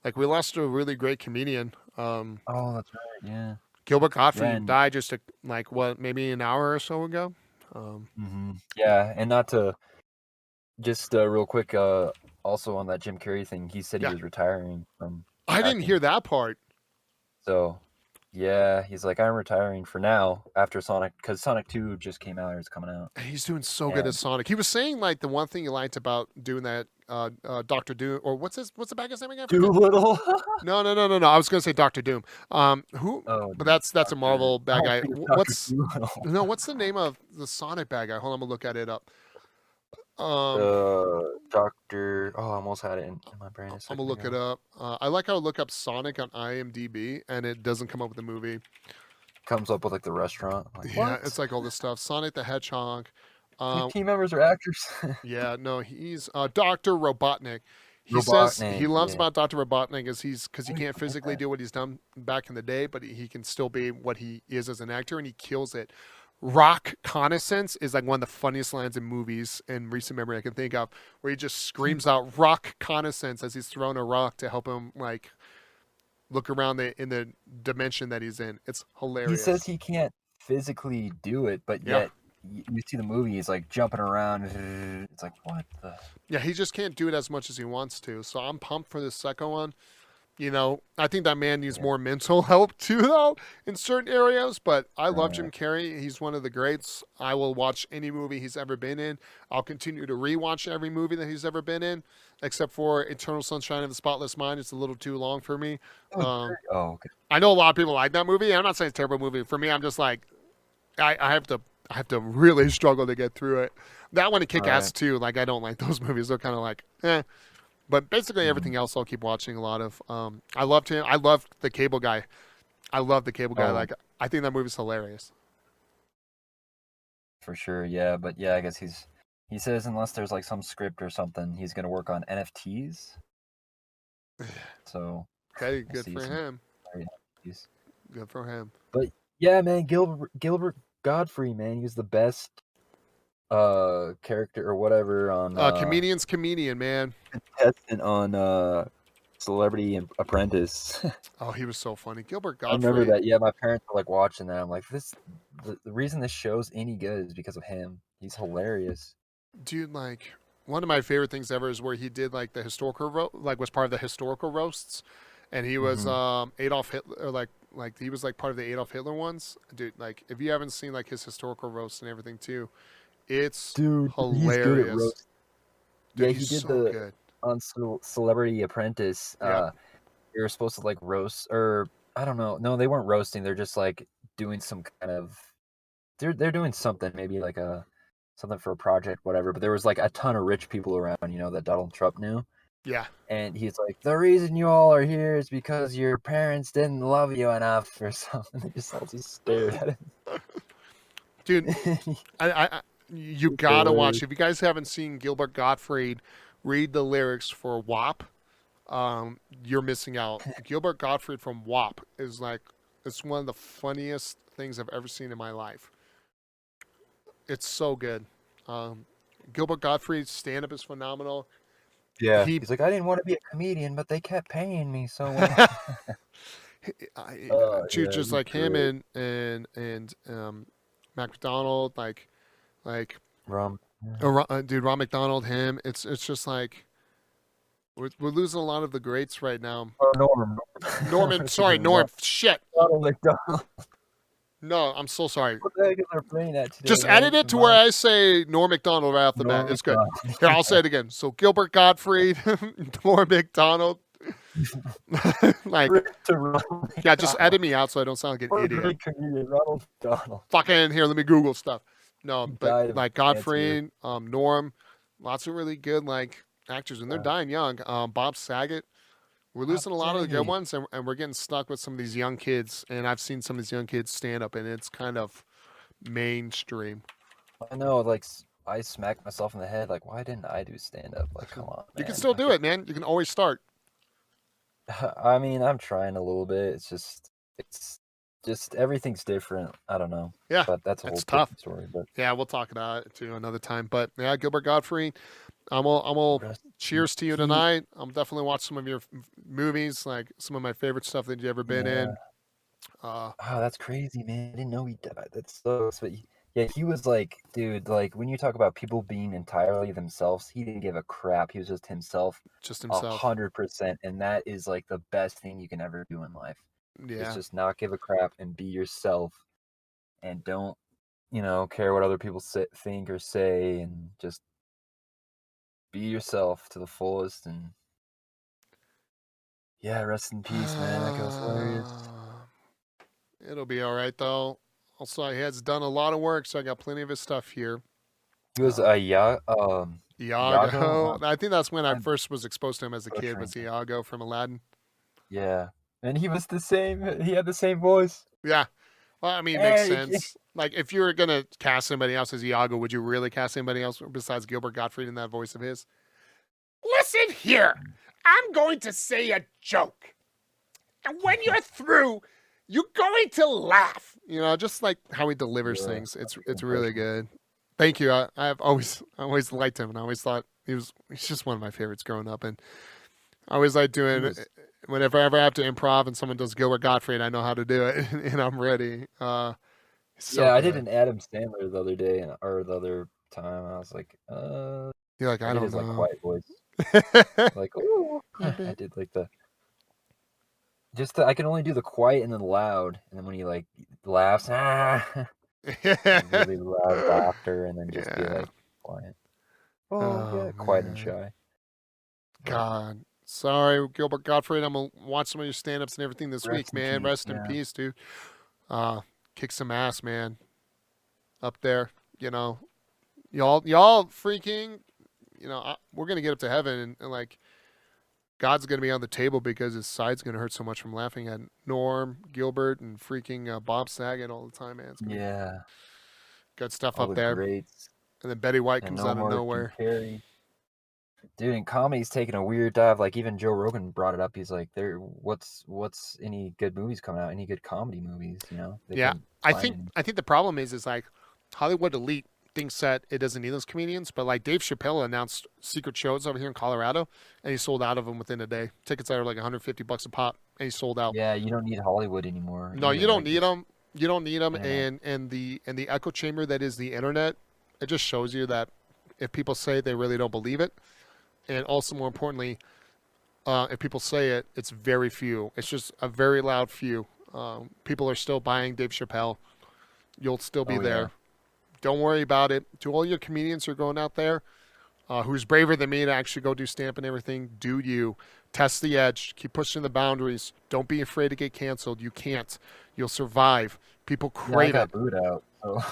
like we lost a really great comedian. Oh, that's right. Yeah. Gilbert Gottfried died just maybe an hour or so ago. Yeah, and not to just real quick, also on that Jim Carrey thing, he said he was retiring from. I didn't hear that part. So, yeah, he's like, I'm retiring for now after Sonic, because Sonic 2 just came out or it's coming out. He's doing so good as Sonic. He was saying like the one thing he liked about doing that Doctor Doom, or what's the bad guy's name again? Doolittle. No. I was gonna say Doctor Doom. But that's a Marvel bad guy. What's the name of the Sonic bad guy? Hold on, I'm gonna look at it up. Doctor. Oh, I almost had it in my brain. I'm gonna look it up. I like how I look up Sonic on IMDb and it doesn't come up with the movie. Comes up with like the restaurant. Like, yeah, it's like all this stuff. Sonic the Hedgehog. Team members are actors. Yeah, no, he's Dr. Robotnik. He says he loves about Dr. Robotnik is because he can't physically do what he's done back in the day, but he can still be what he is as an actor, and he kills it. Rock Connaissance is like one of the funniest lines in movies in recent memory I can think of, where he just screams out "Rock Connaissance" as he's throwing a rock to help him like look around in the dimension that he's in. It's hilarious. He says he can't physically do it, but yet you see the movie, he's like jumping around. It's like, what the? Yeah, he just can't do it as much as he wants to. So I'm pumped for the second one. You know, I think that man needs more mental help too, though, in certain areas. But I love Jim Carrey. He's one of the greats. I will watch any movie he's ever been in. I'll continue to rewatch every movie that he's ever been in, except for Eternal Sunshine of the Spotless Mind. It's a little too long for me. Okay. I know a lot of people like that movie. I'm not saying it's a terrible movie. For me, I'm just like, I have to really struggle to get through it. That one and Kick-Ass too. Like I don't like those movies. They're kind of like, eh. But basically everything else I'll keep watching a lot of. I loved him. I loved The Cable Guy. I love The Cable Guy. Like I think that movie's hilarious. For sure, yeah. But yeah, I guess he says unless there's like some script or something, he's gonna work on NFTs. So okay, good for him. Good for him. But yeah, man, Gilbert Godfrey, man, he was the best character or whatever on Comedian's Comedian, man. Contestant on Celebrity Apprentice. Oh, he was so funny. Gilbert Godfrey. I remember that. Yeah, my parents were like watching that. I'm like, the reason this show's any good is because of him. He's hilarious. Dude, like one of my favorite things ever is where he did like the historical was part of the historical roasts, and he was Adolf Hitler, or like he was like part of the Adolf Hitler ones. Dude, like if you haven't seen like his historical roasts and everything too, it's hilarious. Dude, he did good. On Celebrity Apprentice. They were supposed to like roast, or I don't know. No, they weren't roasting. They're just like doing some kind of. They're doing something, maybe like something for a project, whatever. But there was like a ton of rich people around, that Donald Trump knew. Yeah. And he's like, the reason you all are here is because your parents didn't love you enough or something. They just all stared at him. Dude, you gotta watch. If you guys haven't seen Gilbert Gottfried read the lyrics for WAP, you're missing out. Gilbert Gottfried from WAP is like, it's one of the funniest things I've ever seen in my life. It's so good. Gilbert Gottfried's stand-up is phenomenal. Yeah, he's like, I didn't want to be a comedian, but they kept paying me so well. Just like him and Mac McDonald, like Rom. Ron McDonald, him. It's just like we're losing a lot of the greats right now. Norm. Norman. Sorry, Norm. Shit. Ronald McDonald. No, I'm so sorry. What the heck is our playing at today? Just man? edit it to where I say Norm Macdonald right off the bat. It's good. Here, I'll say it again. So Gilbert Gottfried, Norm Macdonald. Like, yeah, just edit me out so I don't sound like an idiot. Ronald McDonald. Fucking here, let me Google stuff. No, He died but of like cancer. Gottfried, Norm, lots of really good like actors, and they're Yeah. dying young. Bob Saget. We're losing a lot of the good Saget. ones, and we're getting stuck with some of these young kids. And I've seen some of these young kids stand up, and it's kind of mainstream. I know, like I smacked myself in the head. Like, why didn't I do stand up? Like, come on. You can man. still do it, man. You can always start. I mean, I'm trying a little bit. It's just everything's different. I don't know. Yeah, but that's a whole it's tough. different story. But Yeah, we'll talk about it too another time. But yeah, Gilbert Gottfried, I'm all rest cheers to you tonight. I'm definitely watch some of your movies, like some of my favorite stuff that you ever been in. Oh, that's crazy, man. I didn't know he died. That sucks. But yeah, he was like, dude, like when you talk about people being entirely themselves, he didn't give a crap. He was just himself, Just himself. 100%. And that is like the best thing you can ever do in life. Yeah. Is just not give a crap and be yourself, and don't, care what other people think or say, and just be yourself to the fullest. And yeah, rest in peace, man. That guy's hilarious. It'll be all right though. Also, he has done a lot of work, so I got plenty of his stuff here. He was Iago. Iago? I think that's when I I'm first was exposed to him as a kid. Was butchering Iago from Aladdin? yeah, and he was the same. He had the same voice. Yeah. Well, I mean, it makes Hey. sense. Like, if you were gonna cast somebody else as Iago, would you really cast anybody else besides Gilbert Gottfried in that voice of his? Listen here. I'm going to say a joke. And when you're through, you're going to laugh. Just like how he delivers Yeah, things. It's perfect really impression. good. Thank you. I've always liked him, and I always thought he's just one of my favorites growing up. And I always like doing was- whenever I ever have to improv and someone does Gilbert Gottfried, I know how to do it, and I'm ready. So yeah, I did good. an Adam Sandler the other day, or the other time. I was like, You're like, I did don't his like know. quiet voice, like, oh, I did like I can only do the quiet and then loud, and then when he like laughs, really loud laughter, and then just be Yeah. like quiet. Oh, yeah, quiet and man. shy. God. Sorry, Gilbert Gottfried. I'm gonna watch some of your stand-ups and everything this Rest week, in man. peace, Rest in yeah. peace, dude. Kick some ass, man. Up there, y'all freaking, we're gonna get up to heaven, and like, God's gonna be on the table because his side's gonna hurt so much from laughing at Norm, Gilbert, and freaking Bob Saget all the time, man. It's gonna be Yeah, good stuff all up the there. greats. And then Betty White And comes no out of more Jim nowhere. Carrey. Dude, and comedy's taking a weird dive. Like even Joe Rogan brought it up. He's like, what's any good movies coming out? Any good comedy movies? They Yeah, couldn't I find think any. I think the problem is like Hollywood elite thinks that it doesn't need those comedians, but like Dave Chappelle announced secret shows over here in Colorado, and he sold out of them within a day. Tickets are like $150 a pop, and he sold out. Yeah, you don't need Hollywood anymore. No, you either, don't like, need them. You don't need them, Yeah. and the echo chamber that is the internet, it just shows you that if people say it, they really don't believe it, and also more importantly, if people say it, it's very few. It's just a very loud few. People are still buying Dave Chappelle. You'll still be Oh, there. yeah. Don't worry about it. To all your comedians who are going out there, who's braver than me to actually go do stand-up and everything, do you. Test the edge. Keep pushing the boundaries. Don't be afraid to get canceled. You can't. You'll survive. People Yeah, I crave got it. booed out. So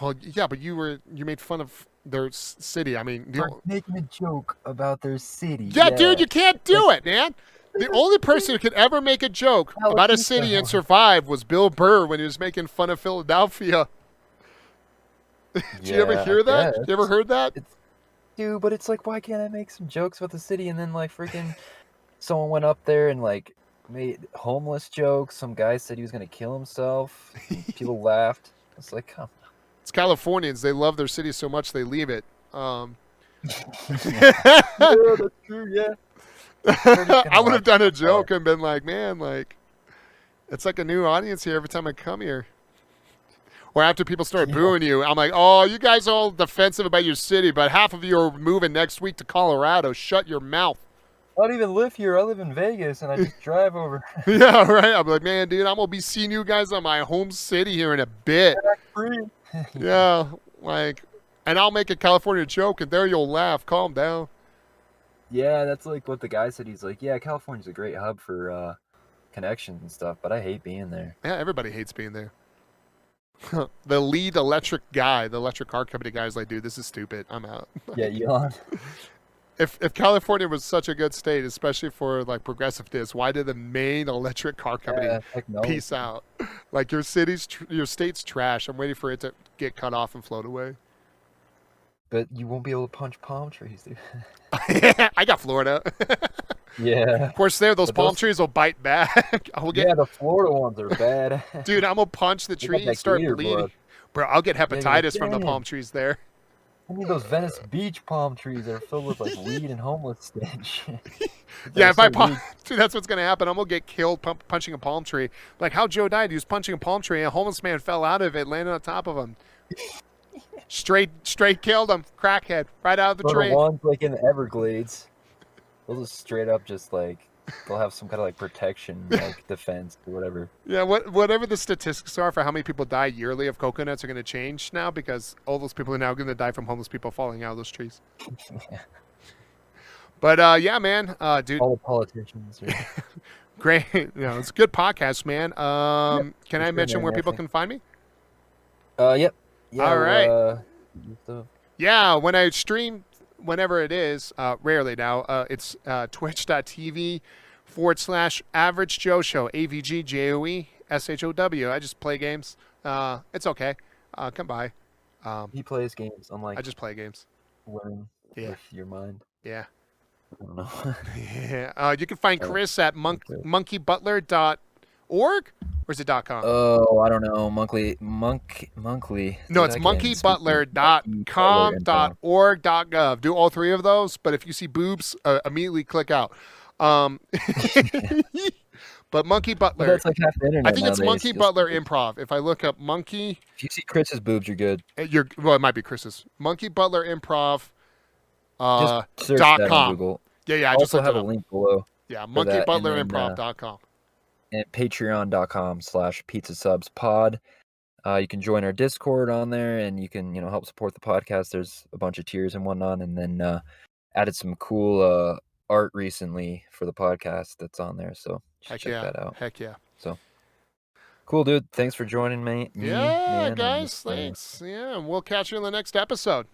Well, yeah, but you made fun of their city. I mean, for making a joke about their city. yeah, dude, you can't do it, man. The only person who could ever make a joke about a city and survive was Bill Burr when he was making fun of Philadelphia. Did you ever hear that? You ever heard that? Dude, but it's like, why can't I make some jokes about the city? And then like freaking someone went up there and like made homeless jokes. Some guy said he was gonna kill himself. People laughed. It's like, come on. It's Californians. They love their city so much they leave it. Yeah, that's true. Yeah. I would have done a joke and been like, man, like, it's like a new audience here every time I come here. Or after people start booing you, I'm like, oh, you guys are all defensive about your city, but half of you are moving next week to Colorado. Shut your mouth. I don't even live here. I live in Vegas, and I just drive over. Yeah, right. I'm like, man, dude, I'm gonna be seeing you guys on my home city here in a bit. Free. Yeah, like, and I'll make a California joke, and there you'll laugh. Calm down. Yeah, that's like what the guy said. He's like, yeah, California's a great hub for connections and stuff, but I hate being there. Yeah, everybody hates being there. The lead electric guy, the electric car company guy, is like, dude, this is stupid. I'm out. Yeah, Elon. If California was such a good state, especially for like progressiveness, why did the main electric car company Yeah, technology. peace out? Like your state's trash. I'm waiting for it to get cut off and float away. But you won't be able to punch palm trees, dude. I got Florida. Yeah. Of course, those But palm those- trees will bite back. I will get, Yeah, the Florida ones are bad. dude. I'm gonna punch the They got tree and that start gator bleeding, blood. bro. I'll get you're like, hepatitis from the "Damn." palm trees there. I need those Venice Beach palm trees that are filled with like weed and homeless stench. Yeah, if I They're so weak. dude, that's what's gonna happen. I'm gonna get killed punching a palm tree. Like how Joe died, he was punching a palm tree, and a homeless man fell out of it, landed on top of him. Straight killed him, crackhead, right out of the Or tree. the ones like in the Everglades, they'll just straight up just like they'll have some kind of like protection, like defense or whatever. Yeah, whatever the statistics are for how many people die yearly of coconuts are gonna change now because all those people are now gonna die from homeless people falling out of those trees. But yeah, man, dude, All the politicians. Are... great. It's a good podcast, man. Can I good, mention man. where Yeah, people thanks. can find me? Yep. Yeah, All right. the- Yeah, when I stream, whenever it is, rarely now, it's twitch.tv/Average Joe Show, AVGJOESHOW. I just play games. It's okay. Come by. he plays games unlike I just play games. women Yeah. with your mind. Yeah. I don't know. Yeah. You can find Chris at monkeybutler.org, or is it .com? Oh, I don't know. Monkly. No, it's Say that again. monkeybutler.com.org.gov. Do all three of those, but if you see boobs, immediately click out. But Monkey But Butler, that's like half the internet I think it's nowadays. Monkey Just- Butler Improv. If I look up Monkey, If you see Chris's boobs, you're good. well, it might be Chris's. Monkey Butler Improv. Just search dot that com. on Google. Yeah, I I just also looked have it a up. link below Yeah, for that, and then, monkeybutlerinimprov.com. at patreon.com/pizzasubspod. You can join our Discord on there, and you can help support the podcast. There's a bunch of tiers and whatnot, and then added some cool art recently for the podcast that's on there. So Heck check yeah. that out. Heck yeah. Cool, dude. Thanks for joining me. Yeah, man, guys. and, Thanks. Yeah, and we'll catch you in the next episode.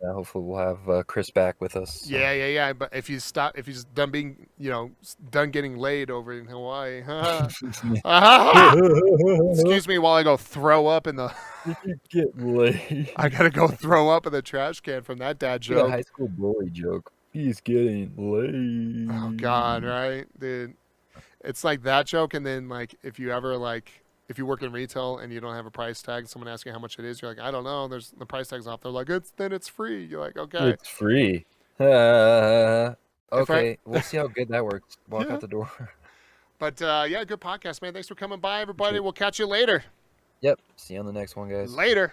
hopefully we'll have Chris back with us. so. Yeah. But if he's done being, done getting laid over in Hawaii. Excuse me while I go throw up in the. Get laid. I gotta go throw up in the trash can from that dad A joke. high school bully joke. He's getting laid. Oh God, right, dude. It's like that joke, and then like if you work in retail and you don't have a price tag, someone asks you how much it is, you're like, I don't know. There's the price tag's off. They're like, it's free. You're like, okay. It's free. If Okay, we'll see how good that works. Walk Yeah. out the door. But yeah, good podcast, man. Thanks for coming by, everybody. We'll catch you later. Yep. See you on the next one, guys. Later.